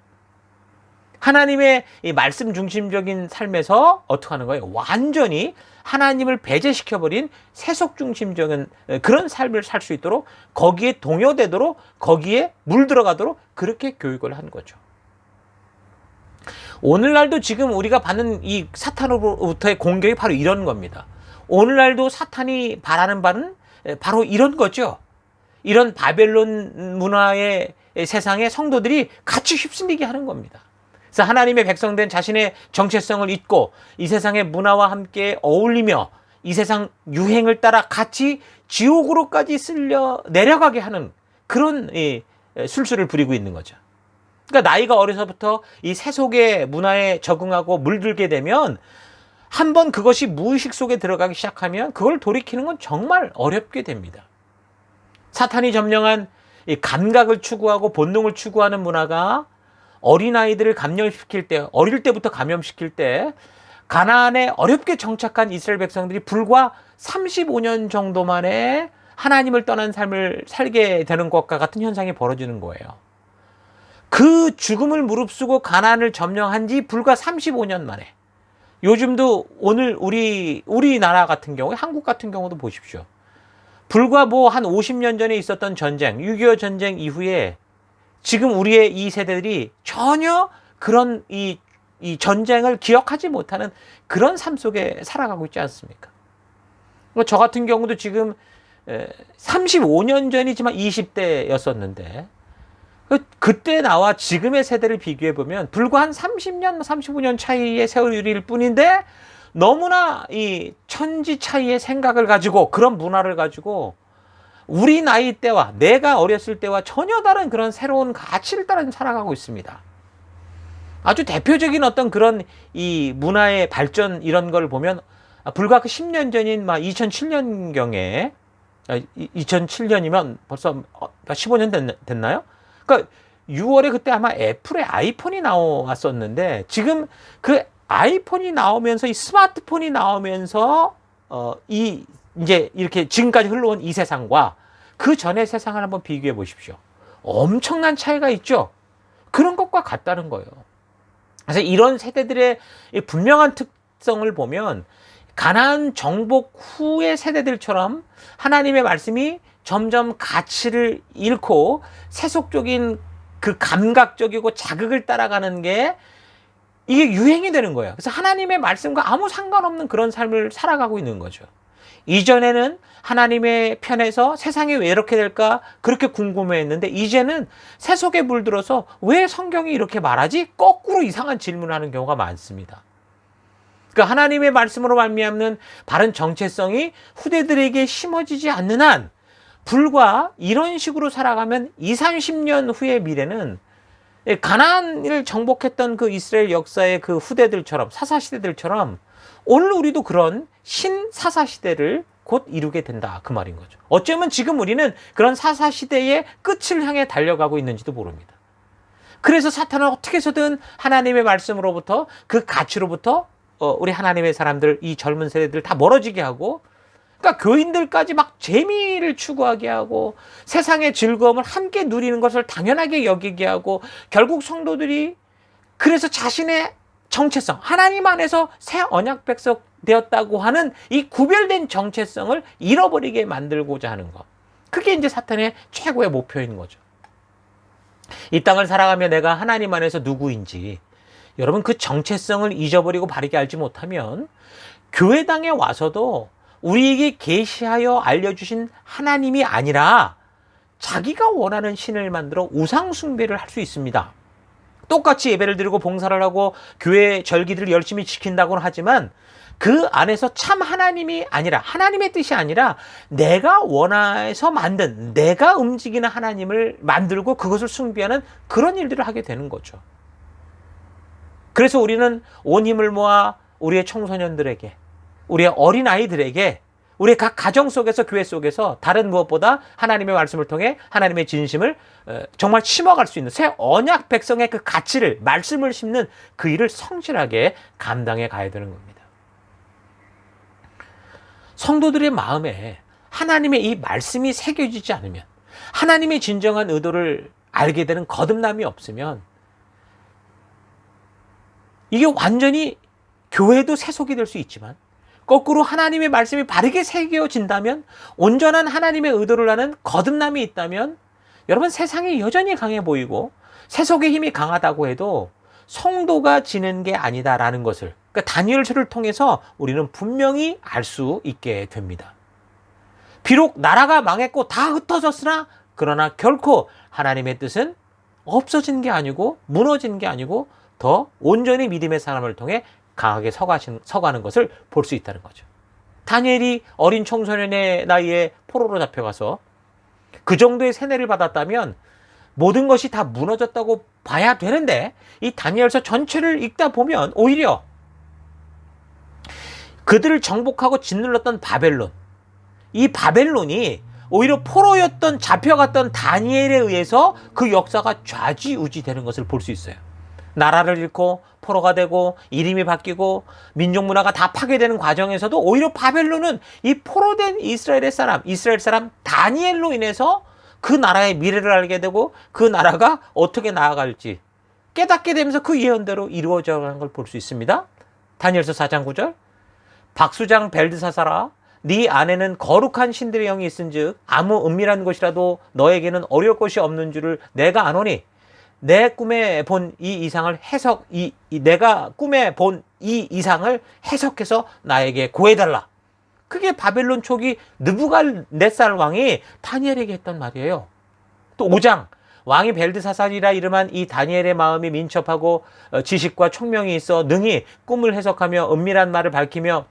하나님의 이 말씀 중심적인 삶에서 어떻게 하는 거예요? 완전히 하나님을 배제시켜버린 세속 중심적인 그런 삶을 살 수 있도록 거기에 동요되도록 거기에 물들어가도록 그렇게 교육을 한 거죠. 오늘날도 지금 우리가 받는 이 사탄으로부터의 공격이 바로 이런 겁니다. 오늘날도 사탄이 바라는 바는 바로 이런 거죠. 이런 바벨론 문화의 세상에 성도들이 같이 휩쓸리게 하는 겁니다. 그래서 하나님의 백성된 자신의 정체성을 잊고 이 세상의 문화와 함께 어울리며 이 세상 유행을 따라 같이 지옥으로까지 쓸려 내려가게 하는 그런 술수를 부리고 있는 거죠. 그러니까 나이가 어려서부터 이 세속의 문화에 적응하고 물들게 되면 한번 그것이 무의식 속에 들어가기 시작하면 그걸 돌이키는 건 정말 어렵게 됩니다. 사탄이 점령한 이 감각을 추구하고 본능을 추구하는 문화가 어린아이들을 감염시킬 때, 어릴 때부터 감염시킬 때 가나안에 어렵게 정착한 이스라엘 백성들이 불과 35년 정도 만에 하나님을 떠난 삶을 살게 되는 것과 같은 현상이 벌어지는 거예요. 그 죽음을 무릅쓰고 가나안을 점령한 지 불과 35년 만에 요즘도 오늘 우리나라 같은 경우에 한국 같은 경우도 보십시오. 불과 뭐 한 50년 전에 있었던 전쟁, 6.25 전쟁 이후에 지금 우리의 이 세대들이 전혀 그런 이 전쟁을 기억하지 못하는 그런 삶 속에 살아가고 있지 않습니까? 저 같은 경우도 지금 35년 전이지만 20대였었는데 그때 나와 지금의 세대를 비교해 보면 불과 한 30년, 35년 차이의 세월일 뿐인데 너무나 이 천지 차이의 생각을 가지고 그런 문화를 가지고 우리 나이 때와 내가 어렸을 때와 전혀 다른 그런 새로운 가치를 따라 살아가고 있습니다. 아주 대표적인 어떤 그런 이 문화의 발전 이런 걸 보면 불과 그 10년 전인 2007년경에 2007년이면 벌써 15년 됐나요? 그러니까 6월에 그때 아마 애플의 아이폰이 나왔었는데 지금 그 아이폰이 나오면서 이 스마트폰이 나오면서 이제 이렇게 지금까지 흘러온 이 세상과 그 전의 세상을 한번 비교해 보십시오. 엄청난 차이가 있죠. 그런 것과 같다는 거예요. 그래서 이런 세대들의 분명한 특성을 보면 가나안 정복 후의 세대들처럼 하나님의 말씀이 점점 가치를 잃고 세속적인 그 감각적이고 자극을 따라가는 게 이게 유행이 되는 거예요. 그래서 하나님의 말씀과 아무 상관없는 그런 삶을 살아가고 있는 거죠. 이전에는 하나님의 편에서 세상이 왜 이렇게 될까 그렇게 궁금해했는데 이제는 세속에 물들어서 왜 성경이 이렇게 말하지? 거꾸로 이상한 질문을 하는 경우가 많습니다. 그러니까 하나님의 말씀으로 말미암는 바른 정체성이 후대들에게 심어지지 않는 한 불과 이런 식으로 살아가면 20, 30년 후의 미래는 가나안을 정복했던 그 이스라엘 역사의 그 후대들처럼, 사사시대들처럼 오늘 우리도 그런 신사사시대를 곧 이루게 된다, 그 말인 거죠. 어쩌면 지금 우리는 그런 사사시대의 끝을 향해 달려가고 있는지도 모릅니다. 그래서 사탄은 어떻게 해서든 하나님의 말씀으로부터, 그 가치로부터 우리 하나님의 사람들, 이 젊은 세대들 다 멀어지게 하고, 그러니까 교인들까지 막 재미를 추구하게 하고 세상의 즐거움을 함께 누리는 것을 당연하게 여기게 하고, 결국 성도들이 그래서 자신의 정체성, 하나님 안에서 새 언약 백성 되었다고 하는 이 구별된 정체성을 잃어버리게 만들고자 하는 것. 그게 이제 사탄의 최고의 목표인 거죠. 이 땅을 살아가며 내가 하나님 안에서 누구인지, 여러분 그 정체성을 잊어버리고 바르게 알지 못하면 교회당에 와서도 우리에게 계시하여 알려주신 하나님이 아니라 자기가 원하는 신을 만들어 우상 숭배를 할 수 있습니다. 똑같이 예배를 드리고 봉사를 하고 교회 절기들을 열심히 지킨다고는 하지만 그 안에서 참 하나님이 아니라, 하나님의 뜻이 아니라 내가 원해서 만든, 내가 움직이는 하나님을 만들고 그것을 숭배하는 그런 일들을 하게 되는 거죠. 그래서 우리는 온 힘을 모아 우리의 청소년들에게, 우리의 어린아이들에게, 우리의 각 가정 속에서, 교회 속에서 다른 무엇보다 하나님의 말씀을 통해 하나님의 진심을 정말 심어갈 수 있는 새 언약 백성의 그 가치를, 말씀을 심는 그 일을 성실하게 감당해 가야 되는 겁니다. 성도들의 마음에 하나님의 이 말씀이 새겨지지 않으면, 하나님의 진정한 의도를 알게 되는 거듭남이 없으면, 이게 완전히 교회도 세속이 될 수 있지만 거꾸로 하나님의 말씀이 바르게 새겨진다면, 온전한 하나님의 의도를 아는 거듭남이 있다면, 여러분 세상이 여전히 강해 보이고 세속의 힘이 강하다고 해도 성도가 지는 게 아니다라는 것을, 그러니까 다니엘서를 통해서 우리는 분명히 알 수 있게 됩니다. 비록 나라가 망했고 다 흩어졌으나, 그러나 결코 하나님의 뜻은 없어진 게 아니고 무너진 게 아니고 더 온전히 믿음의 사람을 통해 강하게 서가는 것을 볼 수 있다는 거죠. 다니엘이 어린 청소년의 나이에 포로로 잡혀가서 그 정도의 세뇌를 받았다면 모든 것이 다 무너졌다고 봐야 되는데, 이 다니엘서 전체를 읽다 보면 오히려 그들을 정복하고 짓눌렀던 바벨론, 이 바벨론이 오히려 포로였던, 잡혀갔던 다니엘에 의해서 그 역사가 좌지우지 되는 것을 볼 수 있어요. 나라를 잃고 포로가 되고 이름이 바뀌고 민족 문화가 다 파괴되는 과정에서도 오히려 바벨론은 이 포로된 이스라엘 사람 다니엘로 인해서 그 나라의 미래를 알게 되고 그 나라가 어떻게 나아갈지 깨닫게 되면서 그 예언대로 이루어져 가는 걸 볼 수 있습니다. 다니엘서 4장 9절, 박수장 벨드사사라, 네 안에는 거룩한 신들의 영이 있은즉 아무 은밀한 것이라도 너에게는 어려울 것이 없는 줄을 내가 아노니, 내 꿈에 본 이 이상을 내가 꿈에 본 이 이상을 해석해서 나에게 고해달라. 그게 바벨론 초기 느부갓네살 왕이 다니엘에게 했던 말이에요. 또 5장, 왕이 벨드사살이라 이름한 이 다니엘의 마음이 민첩하고 지식과 총명이 있어 능히 꿈을 해석하며 은밀한 말을 밝히며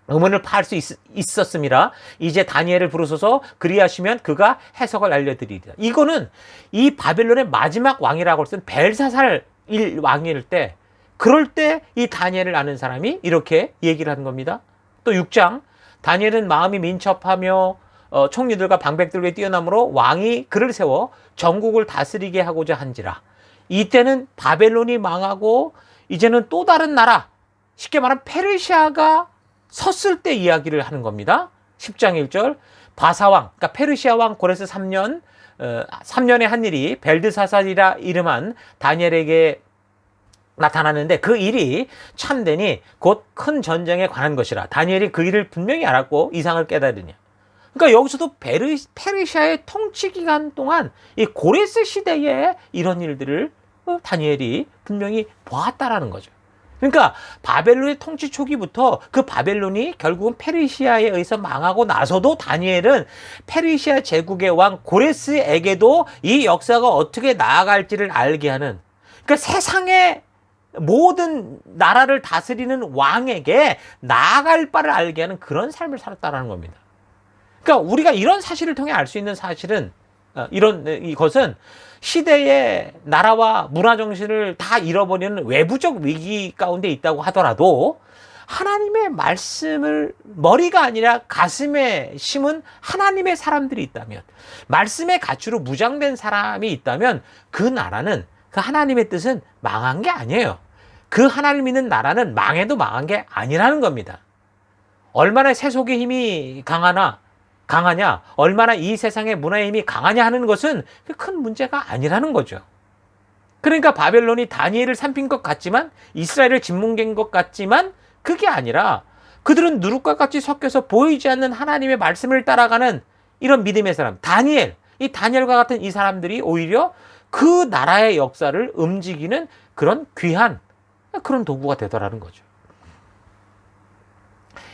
의문을 파할 수 있었음이라. 이제 다니엘을 부르소서, 그리하시면 그가 해석을 알려드리리라. 이거는 이 바벨론의 마지막 왕이라고 쓴 벨사살 왕일 때, 그럴 때 이 다니엘을 아는 사람이 이렇게 얘기를 하는 겁니다. 또 6장, 다니엘은 마음이 민첩하며 총리들과 방백들과 뛰어남으로 왕이 그를 세워 전국을 다스리게 하고자 한지라. 이때는 바벨론이 망하고 이제는 또 다른 나라, 쉽게 말하면 페르시아가 섰을 때 이야기를 하는 겁니다. 10장 1절, 바사왕, 그러니까 페르시아 왕 고레스 3년에 한 일이 벨드사살이라 이름한 다니엘에게 나타났는데, 그 일이 참되니 곧 큰 전쟁에 관한 것이라. 다니엘이 그 일을 분명히 알았고 이상을 깨달으냐. 그러니까 여기서도 페르시아의 통치 기간 동안 이 고레스 시대에 이런 일들을 다니엘이 분명히 보았다라는 거죠. 그러니까 바벨론의 통치 초기부터 그 바벨론이 결국은 페르시아에 의해서 망하고 나서도 다니엘은 페르시아 제국의 왕 고레스에게도 이 역사가 어떻게 나아갈지를 알게 하는, 그러니까 세상의 모든 나라를 다스리는 왕에게 나아갈 바를 알게 하는 그런 삶을 살았다라는 겁니다. 그러니까 우리가 이런 사실을 통해 알 수 있는 사실은 이것은 시대의 나라와 문화 정신을 다 잃어버리는 외부적 위기 가운데 있다고 하더라도 하나님의 말씀을 머리가 아니라 가슴에 심은 하나님의 사람들이 있다면, 말씀의 가치로 무장된 사람이 있다면 그 나라는, 그 하나님의 뜻은 망한 게 아니에요. 그 하나님 믿는 나라는 망해도 망한 게 아니라는 겁니다. 얼마나 세속의 힘이 강하냐, 얼마나 이 세상의 문화의 힘이 강하냐 하는 것은 큰 문제가 아니라는 거죠. 그러니까 바벨론이 다니엘을 삼킨 것 같지만, 이스라엘을 짓뭉갠 것 같지만 그게 아니라 그들은 누룩과 같이 섞여서 보이지 않는 하나님의 말씀을 따라가는 이런 믿음의 사람, 이 다니엘과 같은 이 사람들이 오히려 그 나라의 역사를 움직이는 그런 귀한 그런 도구가 되더라는 거죠.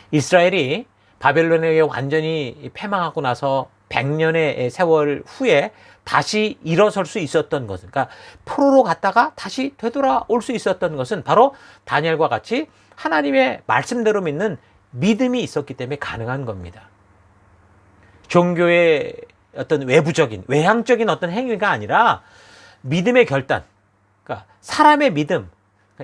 이스라엘이 바벨론에 의해 완전히 패망하고 나서 100년의 세월 후에 다시 일어설 수 있었던 것은, 그러니까 포로로 갔다가 다시 되돌아올 수 있었던 것은 바로 다니엘과 같이 하나님의 말씀대로 믿는 믿음이 있었기 때문에 가능한 겁니다. 종교의 어떤 외향적인 어떤 행위가 아니라 믿음의 결단, 그러니까 사람의 믿음,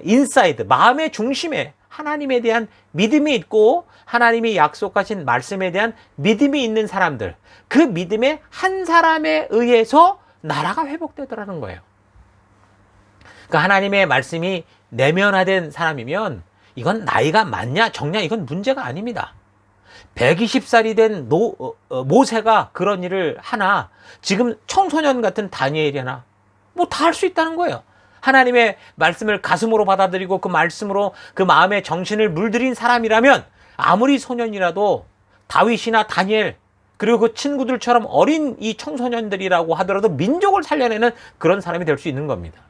인사이드, 마음의 중심에 하나님에 대한 믿음이 있고 하나님이 약속하신 말씀에 대한 믿음이 있는 사람들, 그 믿음의 한 사람에 의해서 나라가 회복되더라는 거예요. 그러니까 하나님의 말씀이 내면화된 사람이면 이건 나이가 많냐 적냐 이건 문제가 아닙니다. 120살이 된 모세가 그런 일을 하나, 지금 청소년 같은 다니엘이 하나, 뭐 다 할 수 있다는 거예요. 하나님의 말씀을 가슴으로 받아들이고 그 말씀으로 그 마음의 정신을 물들인 사람이라면 아무리 소년이라도 다윗이나 다니엘 그리고 그 친구들처럼 어린 이 청소년들이라고 하더라도 민족을 살려내는 그런 사람이 될 수 있는 겁니다.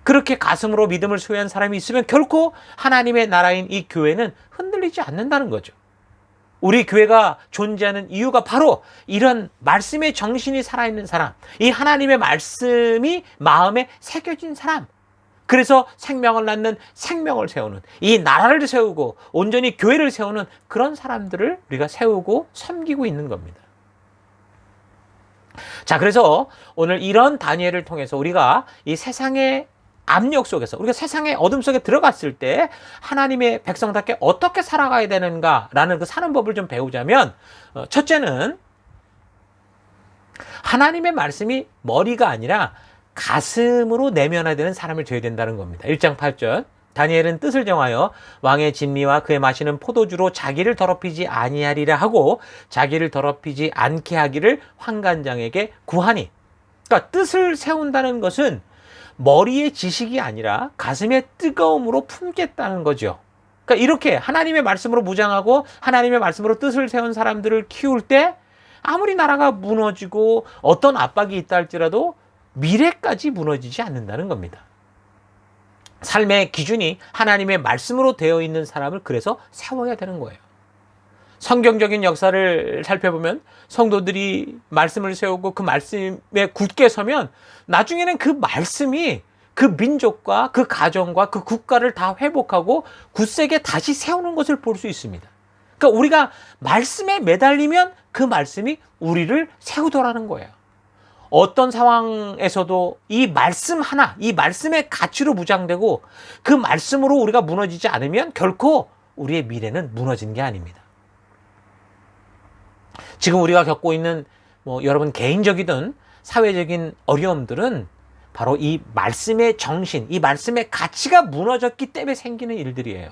그렇게 가슴으로 믿음을 소유한 사람이 있으면 결코 하나님의 나라인 이 교회는 흔들리지 않는다는 거죠. 우리 교회가 존재하는 이유가 바로 이런 말씀의 정신이 살아있는 사람, 이 하나님의 말씀이 마음에 새겨진 사람, 그래서 생명을 낳는 생명을 세우는, 이 나라를 세우고 온전히 교회를 세우는 그런 사람들을 우리가 세우고 섬기고 있는 겁니다. 자, 그래서 오늘 이런 다니엘을 통해서 우리가 이 세상의 압력 속에서, 우리가 세상의 어둠 속에 들어갔을 때 하나님의 백성답게 어떻게 살아가야 되는가라는 그 사는 법을 좀 배우자면, 첫째는 하나님의 말씀이 머리가 아니라 가슴으로 내면화되는 사람을 되어야 된다는 겁니다. 1장 8절, 다니엘은 뜻을 정하여 왕의 진미와 그의 마시는 포도주로 자기를 더럽히지 아니하리라 하고 자기를 더럽히지 않게 하기를 환관장에게 구하니. 그러니까 뜻을 세운다는 것은 머리의 지식이 아니라 가슴의 뜨거움으로 품겠다는 거죠. 그러니까 이렇게 하나님의 말씀으로 무장하고 하나님의 말씀으로 뜻을 세운 사람들을 키울 때 아무리 나라가 무너지고 어떤 압박이 있다 할지라도 미래까지 무너지지 않는다는 겁니다. 삶의 기준이 하나님의 말씀으로 되어 있는 사람을 그래서 세워야 되는 거예요. 성경적인 역사를 살펴보면 성도들이 말씀을 세우고 그 말씀에 굳게 서면 나중에는 그 말씀이 그 민족과 그 가정과 그 국가를 다 회복하고 굳세게 다시 세우는 것을 볼 수 있습니다. 그러니까 우리가 말씀에 매달리면 그 말씀이 우리를 세우더라는 거예요. 어떤 상황에서도 이 말씀 하나, 이 말씀의 가치로 무장되고 그 말씀으로 우리가 무너지지 않으면 결코 우리의 미래는 무너지는 게 아닙니다. 지금 우리가 겪고 있는 여러분 개인적이든 사회적인 어려움들은 바로 이 말씀의 정신, 이 말씀의 가치가 무너졌기 때문에 생기는 일들이에요.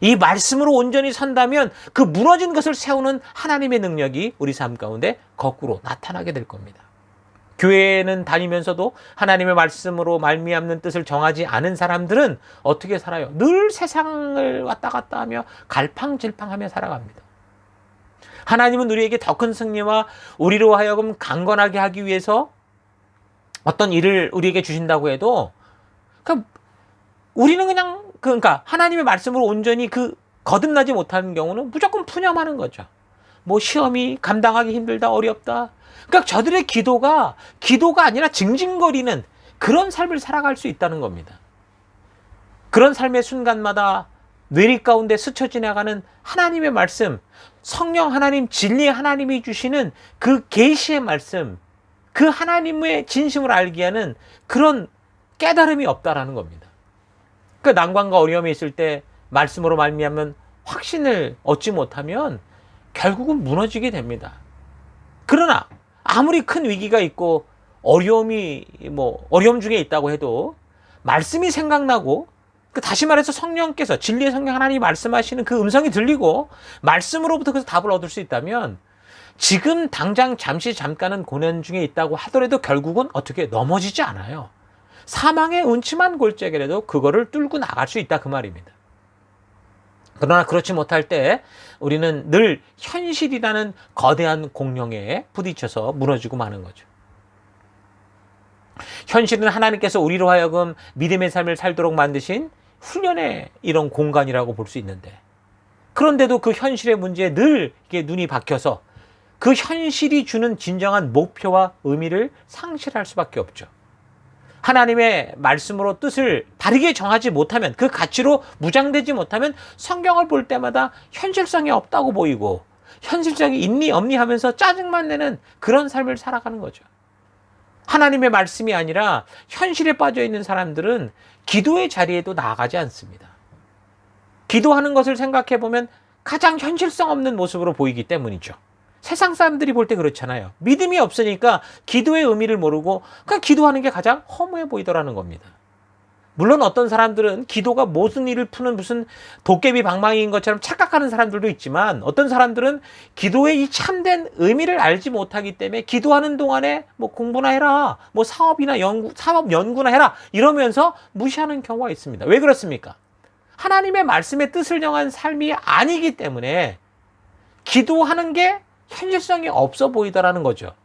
이 말씀으로 온전히 선다면 그 무너진 것을 세우는 하나님의 능력이 우리 삶 가운데 거꾸로 나타나게 될 겁니다. 교회는 다니면서도 하나님의 말씀으로 말미암는 뜻을 정하지 않은 사람들은 어떻게 살아요? 늘 세상을 왔다 갔다 하며 갈팡질팡하며 살아갑니다. 하나님은 우리에게 더 큰 승리와 우리로 하여금 강건하게 하기 위해서 어떤 일을 우리에게 주신다고 해도 우리는 그러니까 하나님의 말씀으로 온전히 거듭나지 못하는 경우는 무조건 푸념하는 거죠. 시험이 감당하기 힘들다, 어렵다. 그러니까 저들의 기도가 아니라 징징거리는 그런 삶을 살아갈 수 있다는 겁니다. 그런 삶의 순간마다 뇌리 가운데 스쳐 지나가는 하나님의 말씀, 성령 하나님, 진리 하나님이 주시는 그 계시의 말씀, 그 하나님의 진심을 알게 하는 그런 깨달음이 없다라는 겁니다. 그 난관과 어려움이 있을 때 말씀으로 말미암은 확신을 얻지 못하면 결국은 무너지게 됩니다. 그러나 아무리 큰 위기가 있고 어려움 중에 있다고 해도 말씀이 생각나고 다시 말해서 성령께서 진리의 성령 하나님이 말씀하시는 그 음성이 들리고 말씀으로부터 그래서 답을 얻을 수 있다면 지금 당장 잠깐은 고난 중에 있다고 하더라도 결국은 어떻게 넘어지지 않아요. 사망의 음침한 골짜기라도 그거를 뚫고 나갈 수 있다 그 말입니다. 그러나 그렇지 못할 때 우리는 늘 현실이라는 거대한 공룡에 부딪혀서 무너지고 마는 거죠. 현실은 하나님께서 우리로 하여금 믿음의 삶을 살도록 만드신 훈련의 이런 공간이라고 볼 수 있는데, 그런데도 그 현실의 문제에 늘 이렇게 눈이 박혀서 그 현실이 주는 진정한 목표와 의미를 상실할 수밖에 없죠. 하나님의 말씀으로 뜻을 바르게 정하지 못하면, 그 가치로 무장되지 못하면 성경을 볼 때마다 현실성이 없다고 보이고 현실성이 있니 없니 하면서 짜증만 내는 그런 삶을 살아가는 거죠. 하나님의 말씀이 아니라 현실에 빠져 있는 사람들은 기도의 자리에도 나아가지 않습니다. 기도하는 것을 생각해 보면 가장 현실성 없는 모습으로 보이기 때문이죠. 세상 사람들이 볼 때 그렇잖아요. 믿음이 없으니까 기도의 의미를 모르고 그냥 기도하는 게 가장 허무해 보이더라는 겁니다. 물론 어떤 사람들은 기도가 무슨 일을 푸는 무슨 도깨비 방망이인 것처럼 착각하는 사람들도 있지만, 어떤 사람들은 기도의 이 참된 의미를 알지 못하기 때문에 기도하는 동안에 공부나 해라, 사업 연구나 해라 이러면서 무시하는 경우가 있습니다. 왜 그렇습니까? 하나님의 말씀의 뜻을 정한 삶이 아니기 때문에 기도하는 게 현실성이 없어 보이더라는 거죠.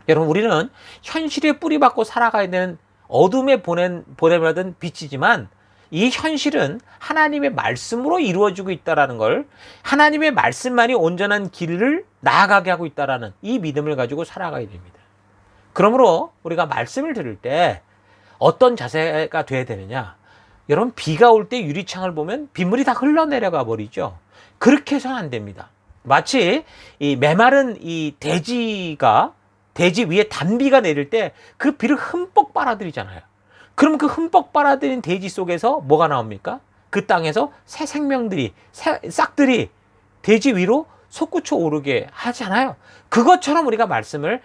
여러분, 우리는 현실에 뿌리박고 살아가야 되는 어둠에 보내받은 빛이지만, 이 현실은 하나님의 말씀으로 이루어지고 있다는 걸, 하나님의 말씀만이 온전한 길을 나아가게 하고 있다는 이 믿음을 가지고 살아가야 됩니다. 그러므로 우리가 말씀을 들을 때 어떤 자세가 돼야 되느냐? 여러분, 비가 올 때 유리창을 보면 빗물이 다 흘러내려가 버리죠. 그렇게 해서는 안 됩니다. 마치 이 메마른 이 대지 위에 단비가 내릴 때 그 비를 흠뻑 빨아들이잖아요. 그럼 그 흠뻑 빨아들인 대지 속에서 뭐가 나옵니까? 그 땅에서 새 생명들이, 싹들이 대지 위로 솟구쳐 오르게 하잖아요. 그것처럼 우리가 말씀을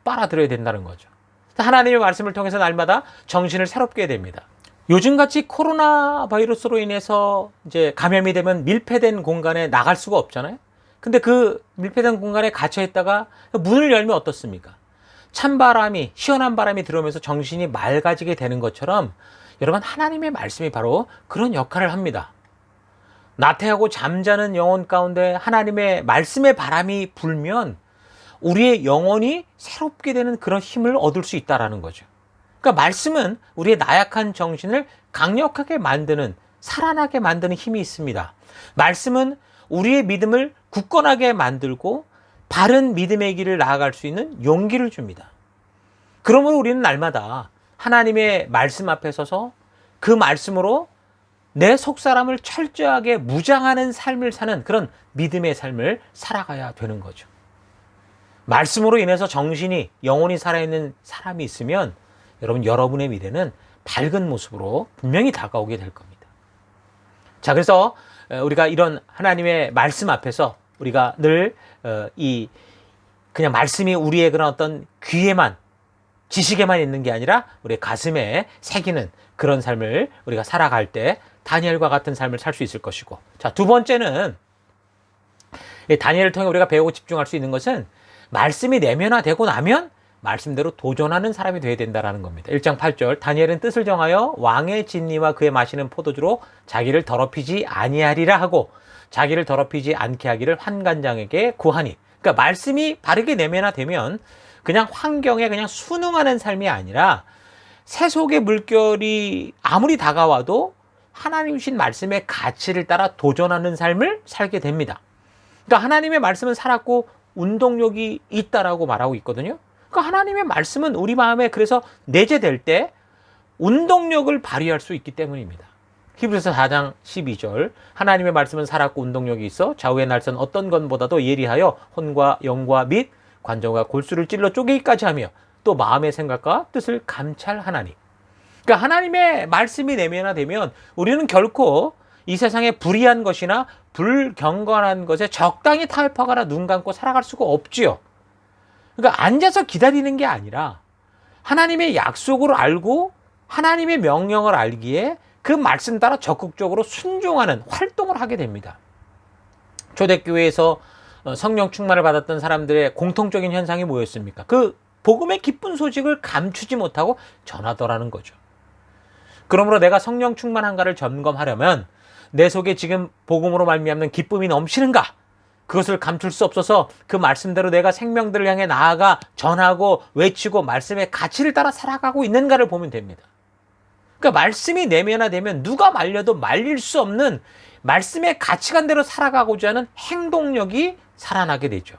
빨아들여야 된다는 거죠. 하나님의 말씀을 통해서 날마다 정신을 새롭게 해야 됩니다. 요즘같이 코로나 바이러스로 인해서 이제 감염이 되면 밀폐된 공간에 나갈 수가 없잖아요. 근데 그 밀폐된 공간에 갇혀 있다가 문을 열면 어떻습니까? 찬바람이, 시원한 바람이 들어오면서 정신이 맑아지게 되는 것처럼 여러분, 하나님의 말씀이 바로 그런 역할을 합니다. 나태하고 잠자는 영혼 가운데 하나님의 말씀의 바람이 불면 우리의 영혼이 새롭게 되는 그런 힘을 얻을 수 있다는 거죠. 그러니까 말씀은 우리의 나약한 정신을 강력하게 만드는, 살아나게 만드는 힘이 있습니다. 말씀은 우리의 믿음을 굳건하게 만들고 바른 믿음의 길을 나아갈 수 있는 용기를 줍니다. 그러므로 우리는 날마다 하나님의 말씀 앞에 서서 그 말씀으로 내 속사람을 철저하게 무장하는 삶을 사는 그런 믿음의 삶을 살아가야 되는 거죠. 말씀으로 인해서 정신이, 영혼이 살아있는 사람이 있으면 여러분의 미래는 밝은 모습으로 분명히 다가오게 될 겁니다. 자, 그래서 우리가 이런 하나님의 말씀 앞에서 우리가 늘 그냥 말씀이 우리의 그런 어떤 귀에만, 지식에만 있는 게 아니라 우리의 가슴에 새기는 그런 삶을 우리가 살아갈 때 다니엘과 같은 삶을 살 수 있을 것이고, 자, 두 번째는 다니엘을 통해 우리가 배우고 집중할 수 있는 것은 말씀이 내면화되고 나면 말씀대로 도전하는 사람이 되어야 된다는 겁니다. 1장 8절, 다니엘은 뜻을 정하여 왕의 진리와 그의 마시는 포도주로 자기를 더럽히지 아니하리라 하고 자기를 더럽히지 않게 하기를 환관장에게 구하니. 그러니까 말씀이 바르게 내면화되면 그냥 환경에 그냥 순응하는 삶이 아니라 세속의 물결이 아무리 다가와도 하나님 주신 말씀의 가치를 따라 도전하는 삶을 살게 됩니다. 그러니까 하나님의 말씀은 살았고 운동력이 있다라고 말하고 있거든요. 그러니까 하나님의 말씀은 우리 마음에 그래서 내재될 때 운동력을 발휘할 수 있기 때문입니다. 히브리서 4장 12절 하나님의 말씀은 살았고 운동력이 있어 좌우의 날선 어떤 것보다도 예리하여 혼과 영과 및 관정과 골수를 찔러 쪼개기까지 하며 또 마음의 생각과 뜻을 감찰하나니. 그러니까 하나님의 말씀이 내면화되면 우리는 결코 이 세상에 불의한 것이나 불경건한 것에 적당히 타협하거나 눈 감고 살아갈 수가 없지요. 그러니까 앉아서 기다리는 게 아니라 하나님의 약속을 알고 하나님의 명령을 알기에 그 말씀 따라 적극적으로 순종하는 활동을 하게 됩니다. 초대교회에서 성령 충만을 받았던 사람들의 공통적인 현상이 뭐였습니까? 그 복음의 기쁜 소식을 감추지 못하고 전하더라는 거죠. 그러므로 내가 성령 충만한가를 점검하려면 내 속에 지금 복음으로 말미암는 기쁨이 넘치는가? 그것을 감출 수 없어서 그 말씀대로 내가 생명들을 향해 나아가 전하고 외치고 말씀의 가치를 따라 살아가고 있는가를 보면 됩니다. 그러니까 말씀이 내면화되면 누가 말려도 말릴 수 없는 말씀의 가치관대로 살아가고자 하는 행동력이 살아나게 되죠.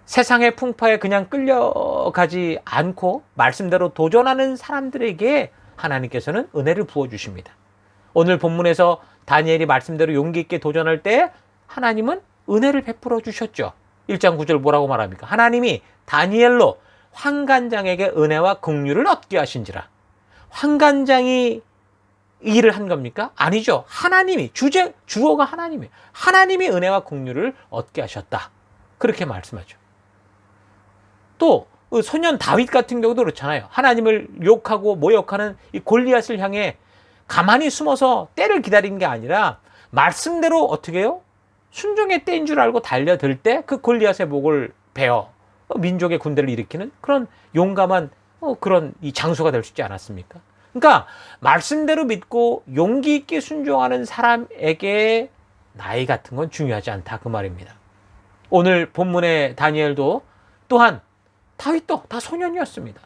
세상의 풍파에 그냥 끌려가지 않고 말씀대로 도전하는 사람들에게 하나님께서는 은혜를 부어주십니다. 오늘 본문에서 다니엘이 말씀대로 용기 있게 도전할 때 하나님은 은혜를 베풀어 주셨죠. 1장 9절 뭐라고 말합니까? 하나님이 다니엘로 환관장에게 은혜와 긍휼을 얻게 하신지라. 환관장이 일을 한 겁니까? 아니죠. 하나님이, 주어가 하나님이에요. 하나님이 은혜와 긍휼을 얻게 하셨다. 그렇게 말씀하죠. 또 소년 다윗 같은 경우도 그렇잖아요. 하나님을 욕하고 모욕하는 이 골리앗을 향해 가만히 숨어서 때를 기다린 게 아니라 말씀대로 어떻게 해요? 순종의 때인 줄 알고 달려들 때 그 골리앗의 목을 베어 민족의 군대를 일으키는 그런 용감한 그런 이 장소가 될 수 있지 않았습니까? 그러니까 말씀대로 믿고 용기 있게 순종하는 사람에게 나이 같은 건 중요하지 않다 그 말입니다. 오늘 본문의 다니엘도 또한 다윗도 다 소년이었습니다.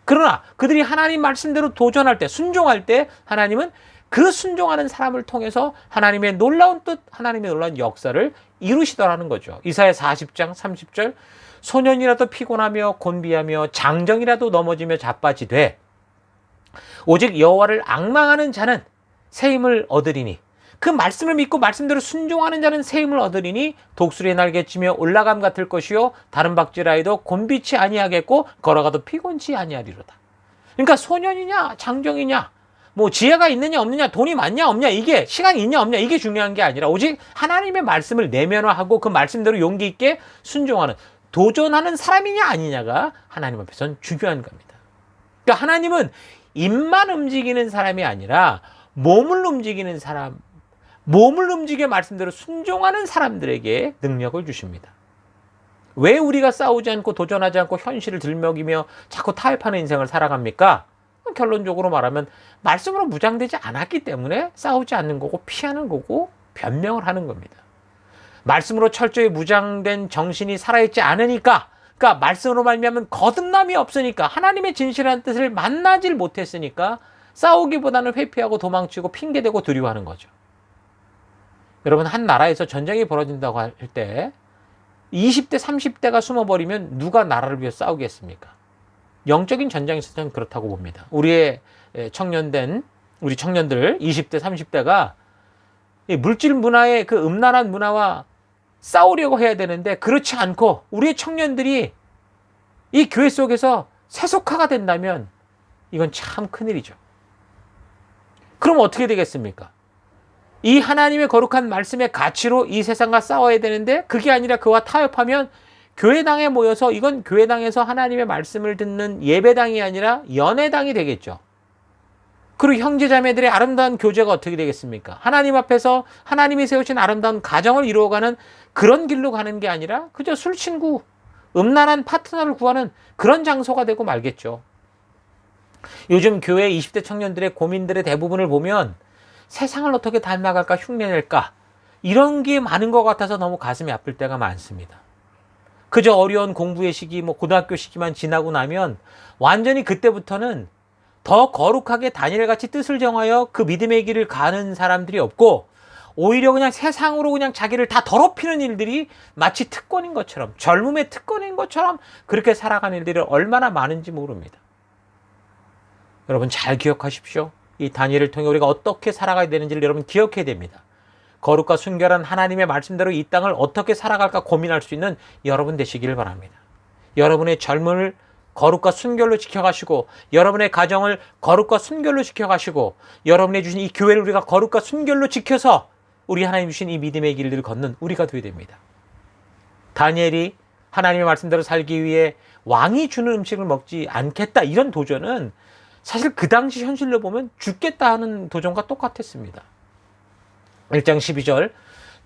그러나 그들이 하나님 말씀대로 도전할 때, 순종할 때 하나님은 그 순종하는 사람을 통해서 하나님의 놀라운 뜻, 하나님의 놀라운 역사를 이루시더라는 거죠. 이사야 40장 30절 소년이라도 피곤하며 곤비하며 장정이라도 넘어지며 자빠지되 오직 여호와를 앙망하는 자는 새 힘을 얻으리니 그 말씀을 믿고 말씀대로 순종하는 자는 새 힘을 얻으리니 독수리의 날개치며 올라감 같을 것이요 다른 박질하여도 곤비치 아니하겠고 걸어가도 피곤치 아니하리로다. 그러니까 소년이냐 장정이냐 뭐 지혜가 있느냐 없느냐 돈이 많냐 없냐 이게 시간이 있냐 없냐 이게 중요한 게 아니라 오직 하나님의 말씀을 내면화하고 그 말씀대로 용기 있게 순종하는 도전하는 사람이냐 아니냐가 하나님 앞에서는 중요한 겁니다. 그러니까 하나님은 입만 움직이는 사람이 아니라 몸을 움직이는 사람, 몸을 움직여 말씀대로 순종하는 사람들에게 능력을 주십니다. 왜 우리가 싸우지 않고 도전하지 않고 현실을 들먹이며 자꾸 타협하는 인생을 살아갑니까? 결론적으로 말하면 말씀으로 무장되지 않았기 때문에 싸우지 않는 거고 피하는 거고 변명을 하는 겁니다. 말씀으로 철저히 무장된 정신이 살아있지 않으니까 그러니까 말씀으로 말미암은 거듭남이 없으니까 하나님의 진실한 뜻을 만나질 못했으니까 싸우기보다는 회피하고 도망치고 핑계대고 두려워하는 거죠. 여러분 한 나라에서 전쟁이 벌어진다고 할 때 20대 30대가 숨어버리면 누가 나라를 위해 싸우겠습니까? 영적인 전쟁에서는 그렇다고 봅니다. 우리 청년들 20대 30대가 물질 문화의 그 음란한 문화와 싸우려고 해야 되는데 그렇지 않고 우리의 청년들이 이 교회 속에서 세속화가 된다면 이건 참 큰일이죠. 그럼 어떻게 되겠습니까? 이 하나님의 거룩한 말씀의 가치로 이 세상과 싸워야 되는데 그게 아니라 그와 타협하면 교회당에 모여서 이건 교회당에서 하나님의 말씀을 듣는 예배당이 아니라 연회당이 되겠죠. 그리고 형제자매들의 아름다운 교제가 어떻게 되겠습니까? 하나님 앞에서 하나님이 세우신 아름다운 가정을 이루어가는 그런 길로 가는 게 아니라 그저 술친구, 음란한 파트너를 구하는 그런 장소가 되고 말겠죠. 요즘 교회 20대 청년들의 고민들의 대부분을 보면 세상을 어떻게 닮아갈까 흉내낼까 이런 게 많은 것 같아서 너무 가슴이 아플 때가 많습니다. 그저 어려운 공부의 시기, 고등학교 시기만 지나고 나면 완전히 그때부터는 더 거룩하게 다니엘같이 뜻을 정하여 그 믿음의 길을 가는 사람들이 없고 오히려 그냥 세상으로 그냥 자기를 다 더럽히는 일들이 마치 특권인 것처럼 젊음의 특권인 것처럼 그렇게 살아가는 일들이 얼마나 많은지 모릅니다. 여러분 잘 기억하십시오. 이 다니엘을 통해 우리가 어떻게 살아가야 되는지를 여러분 기억해야 됩니다. 거룩과 순결한 하나님의 말씀대로 이 땅을 어떻게 살아갈까 고민할 수 있는 여러분 되시기를 바랍니다. 여러분의 젊음을 거룩과 순결로 지켜가시고, 여러분의 가정을 거룩과 순결로 지켜가시고, 여러분이 주신 이 교회를 우리가 거룩과 순결로 지켜서 우리 하나님 주신 이 믿음의 길을 걷는 우리가 되어야 됩니다. 다니엘이 하나님의 말씀대로 살기 위해 왕이 주는 음식을 먹지 않겠다, 이런 도전은 사실 그 당시 현실로 보면 죽겠다 하는 도전과 똑같았습니다. 1장 12절,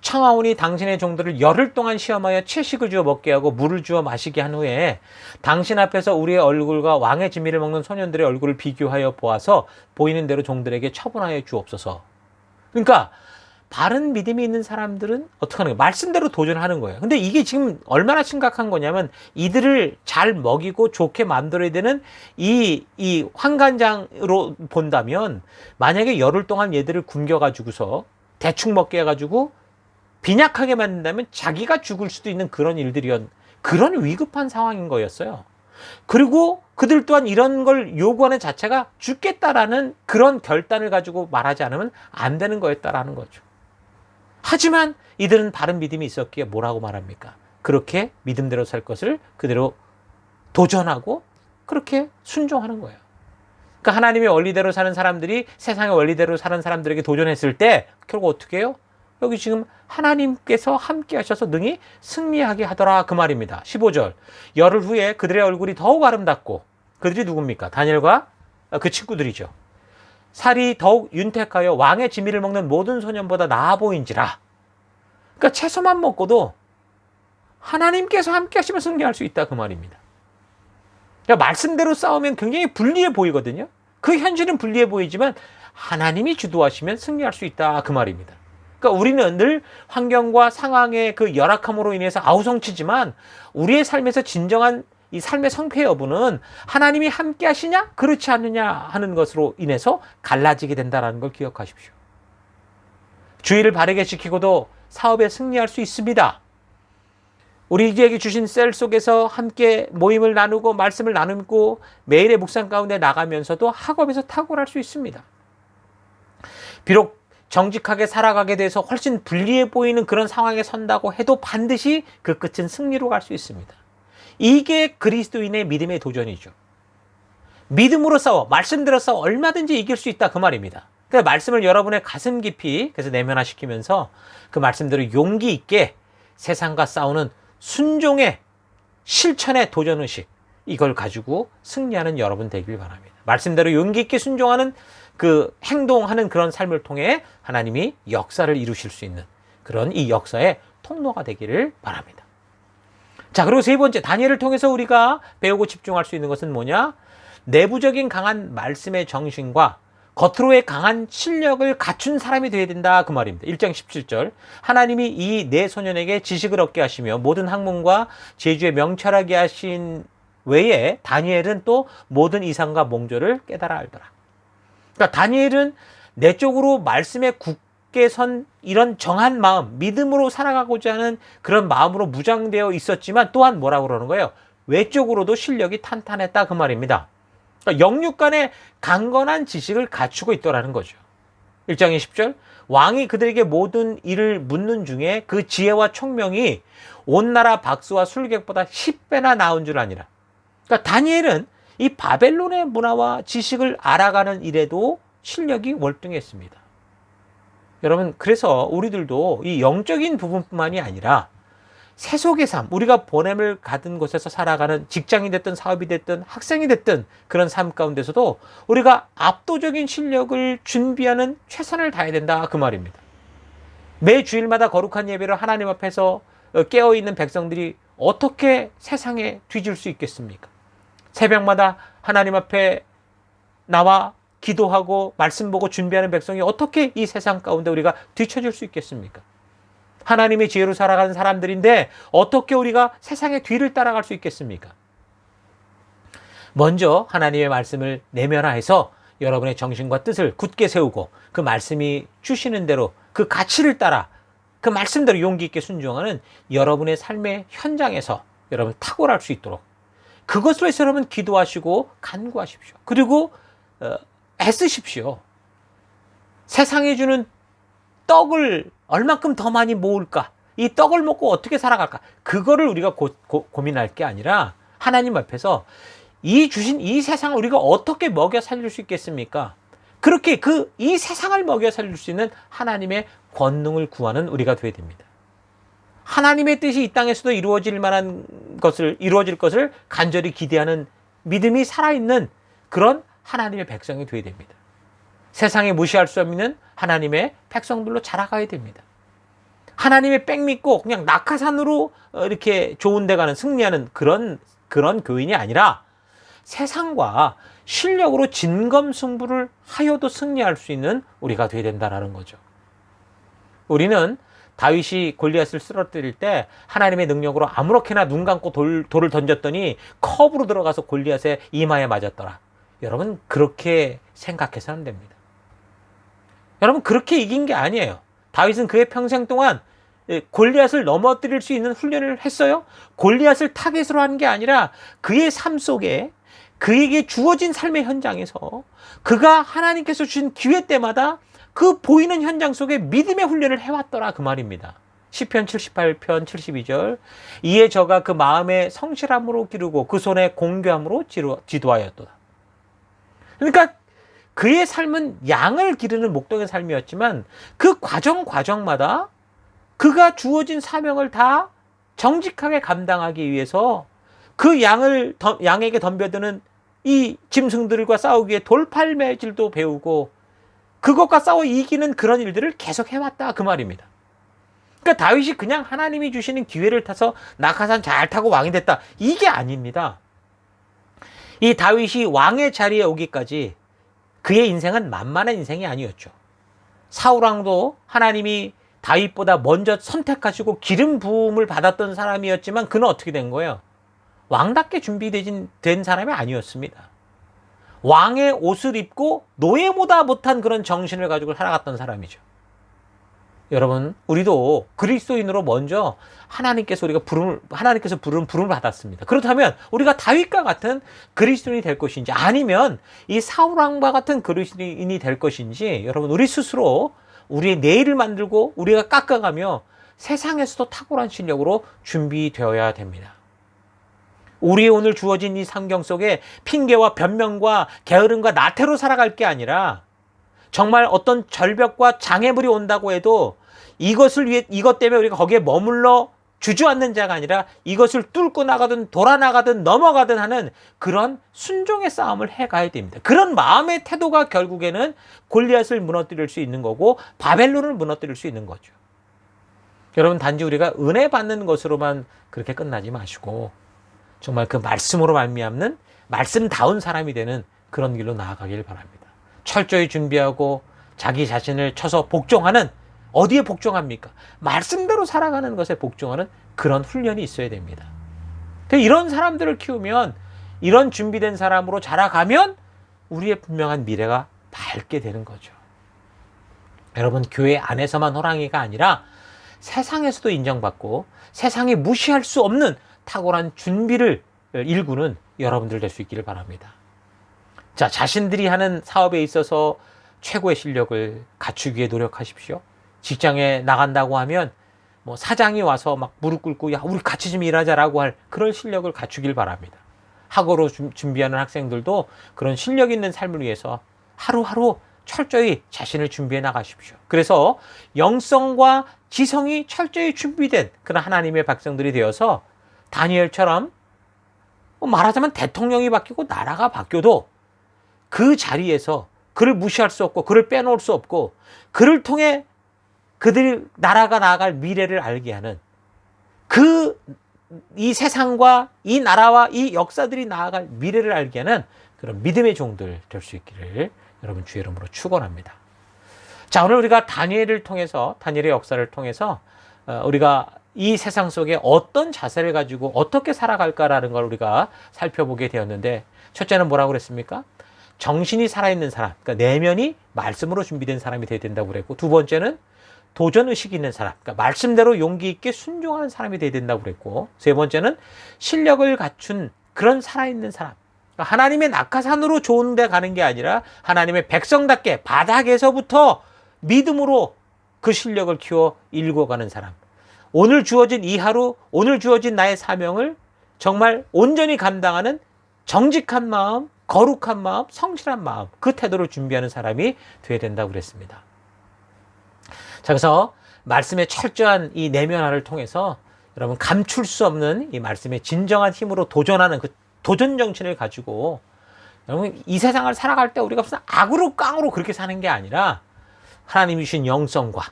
청하오니 당신의 종들을 열흘 동안 시험하여 채식을 주어 먹게 하고 물을 주어 마시게 한 후에 당신 앞에서 우리의 얼굴과 왕의 진미를 먹는 소년들의 얼굴을 비교하여 보아서 보이는 대로 종들에게 처분하여 주옵소서. 그러니까 바른 믿음이 있는 사람들은 어떻게 하는 거예요? 말씀대로 도전하는 거예요. 근데 이게 지금 얼마나 심각한 거냐면, 이들을 잘 먹이고 좋게 만들어야 되는 이 환관장으로 본다면, 만약에 열흘 동안 얘들을 굶겨가지고서 대충 먹게 해가지고 빈약하게 만든다면 자기가 죽을 수도 있는 그런 그런 위급한 상황인 거였어요. 그리고 그들 또한 이런 걸 요구하는 자체가 죽겠다라는 그런 결단을 가지고 말하지 않으면 안 되는 거였다라는 거죠. 하지만 이들은 바른 믿음이 있었기에 뭐라고 말합니까? 그렇게 믿음대로 살 것을 그대로 도전하고 그렇게 순종하는 거예요. 그러니까 하나님의 원리대로 사는 사람들이 세상의 원리대로 사는 사람들에게 도전했을 때 결국 어떻게 해요? 여기 지금 하나님께서 함께 하셔서 능히 승리하게 하더라, 그 말입니다. 15절, 열흘 후에 그들의 얼굴이 더욱 아름답고, 그들이 누굽니까? 다니엘과 그 친구들이죠. 살이 더욱 윤택하여 왕의 지미를 먹는 모든 소년보다 나아 보인지라. 그러니까 채소만 먹고도 하나님께서 함께 하시면 승리할 수 있다, 그 말입니다. 그러니까 말씀대로 싸우면 굉장히 불리해 보이거든요. 그 현실은 불리해 보이지만 하나님이 주도하시면 승리할 수 있다, 그 말입니다. 그러니까 우리는 늘 환경과 상황의 그 열악함으로 인해서 아우성치지만, 우리의 삶에서 진정한 이 삶의 성패 여부는 하나님이 함께 하시냐 그렇지 않느냐 하는 것으로 인해서 갈라지게 된다는 걸 기억하십시오. 주의를 바르게 지키고도 사업에 승리할 수 있습니다. 우리에게 주신 셀 속에서 함께 모임을 나누고 말씀을 나누고 매일의 묵상 가운데 나가면서도 학업에서 탁월할 수 있습니다. 비록 정직하게 살아가게 돼서 훨씬 불리해 보이는 그런 상황에 선다고 해도 반드시 그 끝은 승리로 갈 수 있습니다. 이게 그리스도인의 믿음의 도전이죠. 믿음으로 싸워, 말씀대로 싸워 얼마든지 이길 수 있다, 그 말입니다. 그러니까 말씀을 여러분의 가슴 깊이 그래서 내면화시키면서 그 말씀대로 용기 있게 세상과 싸우는 순종의 실천의 도전의식, 이걸 가지고 승리하는 여러분 되길 바랍니다. 말씀대로 용기 있게 순종하는 그 행동하는 그런 삶을 통해 하나님이 역사를 이루실 수 있는 그런 이 역사의 통로가 되기를 바랍니다. 자, 그리고 세 번째, 다니엘을 통해서 우리가 배우고 집중할 수 있는 것은 뭐냐? 내부적인 강한 말씀의 정신과 겉으로의 강한 실력을 갖춘 사람이 되어야 된다, 그 말입니다. 1장 17절, 하나님이 이 네 소년에게 지식을 얻게 하시며 모든 학문과 제주에 명철하게 하신 외에 다니엘은 또 모든 이상과 몽조를 깨달아 알더라. 그러니까 다니엘은 내적으로 말씀에 굳게 선 이런 정한 마음, 믿음으로 살아가고자 하는 그런 마음으로 무장되어 있었지만 또한 뭐라고 그러는 거예요? 외적으로도 실력이 탄탄했다, 그 말입니다. 그러니까 영육 간의 강건한 지식을 갖추고 있더라는 거죠. 1장 20절, 왕이 그들에게 모든 일을 묻는 중에 그 지혜와 총명이 온 나라 박수와 술객보다 10배나 나은 줄 아니라. 그러니까 다니엘은 이 바벨론의 문화와 지식을 알아가는 일에도 실력이 월등했습니다. 여러분, 그래서 우리들도 이 영적인 부분뿐만이 아니라 세속의 삶, 우리가 보냄을 받은 곳에서 살아가는 직장이 됐든 사업이 됐든 학생이 됐든 그런 삶 가운데서도 우리가 압도적인 실력을 준비하는 최선을 다해야 된다, 그 말입니다. 매 주일마다 거룩한 예배를 하나님 앞에서 깨어있는 백성들이 어떻게 세상에 뒤질 수 있겠습니까? 새벽마다 하나님 앞에 나와 기도하고 말씀 보고 준비하는 백성이 어떻게 이 세상 가운데 우리가 뒤처질 수 있겠습니까? 하나님의 지혜로 살아가는 사람들인데 어떻게 우리가 세상의 뒤를 따라갈 수 있겠습니까? 먼저 하나님의 말씀을 내면화해서 여러분의 정신과 뜻을 굳게 세우고 그 말씀이 주시는 대로 그 가치를 따라 그 말씀대로 용기 있게 순종하는 여러분의 삶의 현장에서 여러분 탁월할 수 있도록 그것으로 해서 여러분 기도하시고 간구하십시오. 그리고 애쓰십시오. 세상에 주는 떡을 얼만큼 더 많이 모을까? 이 떡을 먹고 어떻게 살아갈까? 그거를 우리가 고민할 게 아니라 하나님 앞에서 이 주신 이 세상을 우리가 어떻게 먹여 살릴 수 있겠습니까? 그렇게 이 세상을 먹여 살릴 수 있는 하나님의 권능을 구하는 우리가 되어야 됩니다. 하나님의 뜻이 이 땅에서도 이루어질 것을 간절히 기대하는 믿음이 살아있는 그런 하나님의 백성이 되어야 됩니다. 세상에 무시할 수 없는 하나님의 백성들로 자라가야 됩니다. 하나님의 백 믿고 그냥 낙하산으로 이렇게 좋은 데 가는 승리하는 그런 교인이 아니라 세상과 실력으로 진검승부를 하여도 승리할 수 있는 우리가 되어야 된다는 거죠. 우리는 다윗이 골리앗을 쓰러뜨릴 때 하나님의 능력으로 아무렇게나 눈 감고 돌을 던졌더니 컵으로 들어가서 골리앗의 이마에 맞았더라. 여러분 그렇게 생각해서는 안 됩니다. 여러분 그렇게 이긴 게 아니에요. 다윗은 그의 평생 동안 골리앗을 넘어뜨릴 수 있는 훈련을 했어요. 골리앗을 타겟으로 하는 게 아니라 그의 삶 속에 그에게 주어진 삶의 현장에서 그가 하나님께서 주신 기회 때마다 그 보이는 현장 속에 믿음의 훈련을 해왔더라 그 말입니다. 시편 78편 72절 이에 저가 그 마음에 성실함으로 기르고 그 손에 공교함으로 지도하였도다. 그러니까 그의 삶은 양을 기르는 목동의 삶이었지만 그 과정마다 그가 주어진 사명을 다 정직하게 감당하기 위해서 그 양에게 덤벼드는 이 짐승들과 싸우기 위해 돌팔매질도 배우고 그것과 싸워 이기는 그런 일들을 계속 해왔다 그 말입니다. 그러니까 다윗이 그냥 하나님이 주시는 기회를 타서 낙하산 잘 타고 왕이 됐다 이게 아닙니다. 이 다윗이 왕의 자리에 오기까지 그의 인생은 만만한 인생이 아니었죠. 사울왕도 하나님이 다윗보다 먼저 선택하시고 기름 부음을 받았던 사람이었지만 그는 어떻게 된 거예요? 왕답게 준비된 사람이 아니었습니다. 왕의 옷을 입고 노예보다 못한 그런 정신을 가지고 살아갔던 사람이죠. 여러분, 우리도 그리스도인으로 먼저 하나님께서 부르는 부름을 받았습니다. 그렇다면 우리가 다윗과 같은 그리스도인이 될 것인지 아니면 이 사울왕과 같은 그리스도인이 될 것인지 여러분 우리 스스로 우리의 내일을 만들고 우리가 깎아가며 세상에서도 탁월한 실력으로 준비되어야 됩니다. 우리 오늘 주어진 이 환경 속에 핑계와 변명과 게으름과 나태로 살아갈 게 아니라 정말 어떤 절벽과 장애물이 온다고 해도 이것 때문에 우리가 거기에 머물러 주저앉는 자가 아니라 이것을 뚫고 나가든 돌아 나가든 넘어가든 하는 그런 순종의 싸움을 해가야 됩니다. 그런 마음의 태도가 결국에는 골리앗을 무너뜨릴 수 있는 거고 바벨론을 무너뜨릴 수 있는 거죠. 여러분 단지 우리가 은혜 받는 것으로만 그렇게 끝나지 마시고 정말 그 말씀으로 말미암는 말씀다운 사람이 되는 그런 길로 나아가길 바랍니다. 철저히 준비하고 자기 자신을 쳐서 복종하는 어디에 복종합니까? 말씀대로 살아가는 것에 복종하는 그런 훈련이 있어야 됩니다. 이런 사람들을 키우면 이런 준비된 사람으로 자라가면 우리의 분명한 미래가 밝게 되는 거죠. 여러분 교회 안에서만 호랑이가 아니라 세상에서도 인정받고 세상이 무시할 수 없는 탁월한 준비를 일구는 여러분들 될 수 있기를 바랍니다. 자, 자신들이 하는 사업에 있어서 최고의 실력을 갖추기 위해 노력하십시오. 직장에 나간다고 하면 뭐 사장이 와서 막 무릎 꿇고 야 우리 같이 좀 일하자라고 할 그런 실력을 갖추길 바랍니다. 학업으로 준비하는 학생들도 그런 실력 있는 삶을 위해서 하루하루 철저히 자신을 준비해 나가십시오. 그래서 영성과 지성이 철저히 준비된 그런 하나님의 백성들이 되어서 다니엘처럼 말하자면 대통령이 바뀌고 나라가 바뀌어도 그 자리에서 그를 무시할 수 없고 그를 빼놓을 수 없고 그를 통해 그들이 나라가 나아갈 미래를 알게 하는 이 세상과 이 나라와 이 역사들이 나아갈 미래를 알게 하는 그런 믿음의 종들 될 수 있기를 여러분 주의 이름으로 축원합니다. 자, 오늘 우리가 다니엘의 역사를 통해서 우리가 이 세상 속에 어떤 자세를 가지고 어떻게 살아갈까라는 걸 우리가 살펴보게 되었는데 첫째는 뭐라고 그랬습니까? 정신이 살아있는 사람, 그러니까 내면이 말씀으로 준비된 사람이 되어야 된다고 그랬고 두 번째는 도전의식이 있는 사람, 그러니까 말씀대로 용기 있게 순종하는 사람이 되어야 된다고 그랬고 세 번째는 실력을 갖춘 그런 살아있는 사람, 하나님의 낙하산으로 좋은 데 가는 게 아니라 하나님의 백성답게 바닥에서부터 믿음으로 그 실력을 키워 일궈가는 사람. 오늘 주어진 이 하루, 오늘 주어진 나의 사명을 정말 온전히 감당하는 정직한 마음, 거룩한 마음, 성실한 마음, 그 태도를 준비하는 사람이 되어야 된다고 그랬습니다. 자, 그래서 말씀의 철저한 이 내면화를 통해서 여러분 감출 수 없는 이 말씀의 진정한 힘으로 도전하는 그 도전 정신을 가지고 여러분 이 세상을 살아갈 때 우리가 무슨 악으로 깡으로 그렇게 사는 게 아니라 하나님이 주신 영성과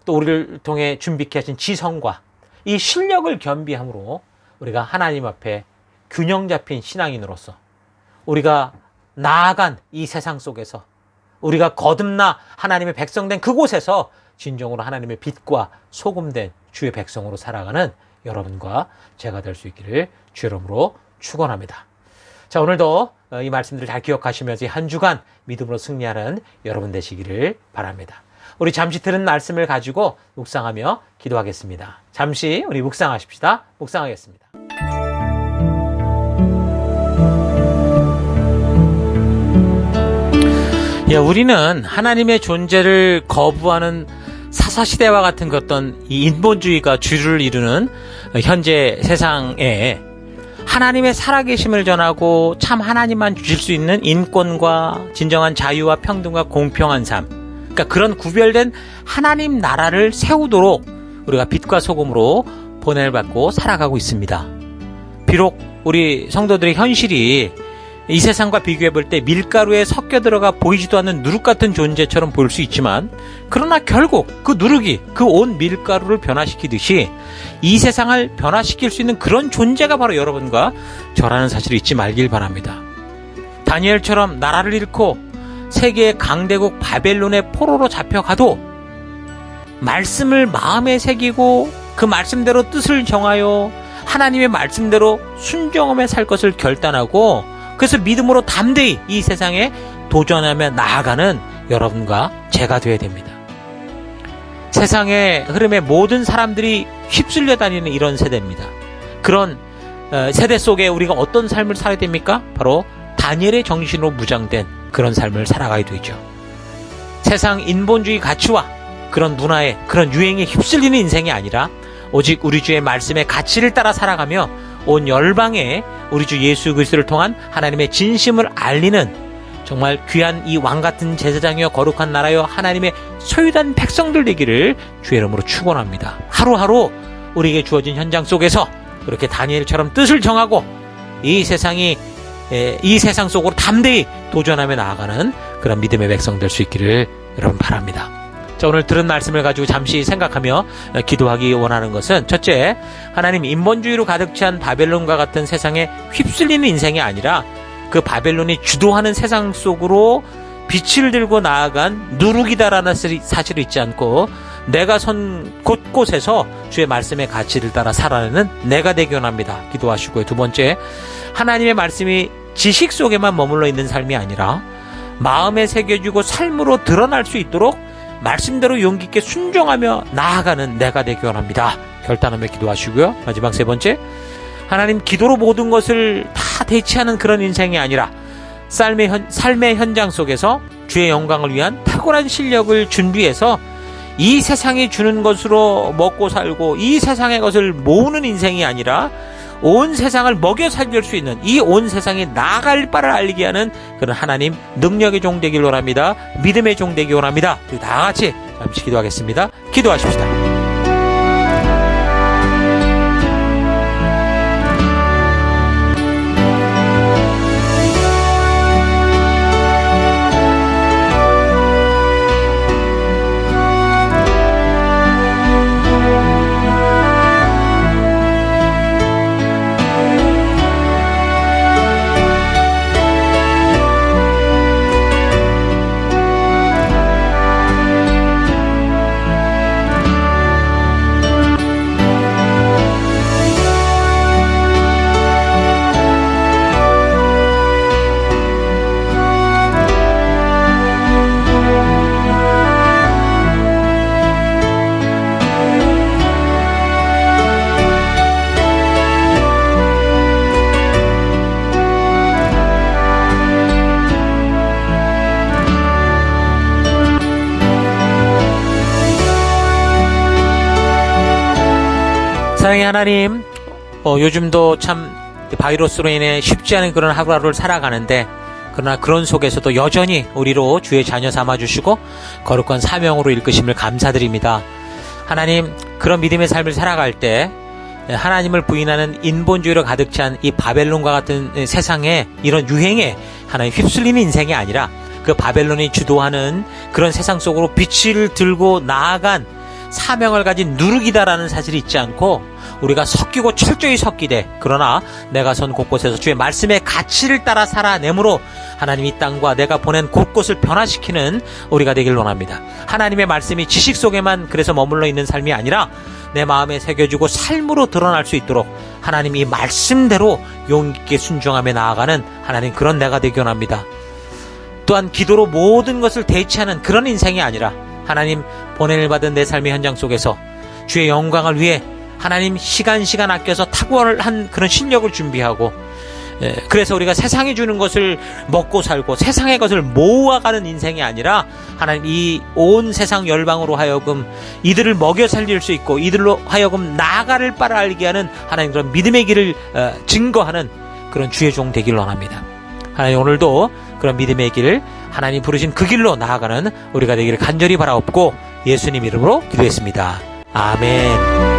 또 우리를 통해 준비케 하신 지성과 이 실력을 겸비함으로 우리가 하나님 앞에 균형 잡힌 신앙인으로서 우리가 나아간 이 세상 속에서 우리가 거듭나 하나님의 백성된 그곳에서 진정으로 하나님의 빛과 소금된 주의 백성으로 살아가는 여러분과 제가 될 수 있기를 주의 이름으로 축원합니다. 자, 오늘도 이 말씀들을 잘 기억하시면서 한 주간 믿음으로 승리하는 여러분 되시기를 바랍니다. 우리 잠시 들은 말씀을 가지고 묵상하며 기도하겠습니다. 잠시 우리 묵상하십시다. 묵상하겠습니다. 우리는 하나님의 존재를 거부하는 사사시대와 같은 어떤 이 인본주의가 주를 이루는 현재 세상에 하나님의 살아계심을 전하고 참 하나님만 주실 수 있는 인권과 진정한 자유와 평등과 공평한 삶, 그러니까 그런 구별된 하나님 나라를 세우도록 우리가 빛과 소금으로 보냄을 받고 살아가고 있습니다. 비록 우리 성도들의 현실이 이 세상과 비교해 볼 때 밀가루에 섞여 들어가 보이지도 않는 누룩 같은 존재처럼 보일 수 있지만, 그러나 결국 그 누룩이 그 온 밀가루를 변화시키듯이 이 세상을 변화시킬 수 있는 그런 존재가 바로 여러분과 저라는 사실을 잊지 말길 바랍니다. 다니엘처럼 나라를 잃고 세계의 강대국 바벨론의 포로로 잡혀가도 말씀을 마음에 새기고 그 말씀대로 뜻을 정하여 하나님의 말씀대로 순종하며 살 것을 결단하고, 그래서 믿음으로 담대히 이 세상에 도전하며 나아가는 여러분과 제가 되어야 됩니다. 세상의 흐름에 모든 사람들이 휩쓸려 다니는 이런 세대입니다. 그런 세대 속에 우리가 어떤 삶을 살아야 됩니까? 바로 다니엘의 정신으로 무장된 그런 삶을 살아가야 되죠. 세상 인본주의 가치와 그런 문화에, 그런 유행에 휩쓸리는 인생이 아니라 오직 우리 주의 말씀의 가치를 따라 살아가며 온 열방에 우리 주 예수 그리스도를 통한 하나님의 진심을 알리는 정말 귀한 이 왕같은 제사장이여 거룩한 나라여 하나님의 소유된 백성들 되기를 주의 이름으로 축원합니다. 하루하루 우리에게 주어진 현장 속에서 그렇게 다니엘처럼 뜻을 정하고 이 세상 속으로 담대히 도전하며 나아가는 그런 믿음의 백성 될 수 있기를 여러분 바랍니다. 자, 오늘 들은 말씀을 가지고 잠시 생각하며 기도하기 원하는 것은, 첫째, 하나님 인본주의로 가득 찬 바벨론과 같은 세상에 휩쓸리는 인생이 아니라 그 바벨론이 주도하는 세상 속으로 빛을 들고 나아간 누룩이다라는 사실을 잊지 않고 내가 선 곳곳에서 주의 말씀의 가치를 따라 살아내는 내가 되기 원합니다. 기도하시고요. 두 번째, 하나님의 말씀이 지식 속에만 머물러 있는 삶이 아니라 마음에 새겨지고 삶으로 드러날 수 있도록 말씀대로 용기 있게 순종하며 나아가는 내가 되기 원합니다. 결단하며 기도하시고요. 마지막 세 번째, 하나님 기도로 모든 것을 다 대체하는 그런 인생이 아니라 삶의 현장 속에서 주의 영광을 위한 탁월한 실력을 준비해서 이 세상이 주는 것으로 먹고 살고 이 세상의 것을 모으는 인생이 아니라 온 세상을 먹여 살릴 수 있는, 이 온 세상이 나아갈 바를 알리게 하는 그런 하나님 능력의 종 되길 원합니다. 믿음의 종 되길 원합니다. 다 같이 잠시 기도하겠습니다. 기도하십시다. 사랑의 하나님, 요즘도 참 바이러스로 인해 쉽지 않은 그런 하루하루를 살아가는데, 그러나 그런 속에서도 여전히 우리로 주의 자녀 삼아주시고 거룩한 사명으로 이끄심을 감사드립니다. 하나님, 그런 믿음의 삶을 살아갈 때 하나님을 부인하는 인본주의로 가득 찬 이 바벨론과 같은 세상에, 이런 유행에 하나님 휩쓸리는 인생이 아니라 그 바벨론이 주도하는 그런 세상 속으로 빛을 들고 나아간 사명을 가진 누룩이다라는 사실이 있지 않고, 우리가 섞이고 철저히 섞이되, 그러나 내가 선 곳곳에서 주의 말씀의 가치를 따라 살아내므로 하나님 이 땅과 내가 보낸 곳곳을 변화시키는 우리가 되길 원합니다. 하나님의 말씀이 지식 속에만 그래서 머물러 있는 삶이 아니라 내 마음에 새겨지고 삶으로 드러날 수 있도록 하나님 이 말씀대로 용기 있게 순종하며 나아가는 하나님, 그런 내가 되길 원합니다. 또한 기도로 모든 것을 대체하는 그런 인생이 아니라 하나님, 보냄을 받은 내 삶의 현장 속에서 주의 영광을 위해 하나님 시간 아껴서 탁월한 그런 실력을 준비하고, 그래서 우리가 세상이 주는 것을 먹고 살고 세상의 것을 모아가는 인생이 아니라 하나님, 이 온 세상 열방으로 하여금 이들을 먹여 살릴 수 있고 이들로 하여금 나아가를 바라 알게 하는 하나님, 그런 믿음의 길을 증거하는 그런 주의 종 되길 원합니다. 하나님, 오늘도 그런 믿음의 길, 하나님 부르신 그 길로 나아가는 우리가 되기를 간절히 바라옵고 예수님 이름으로 기도했습니다. 아멘.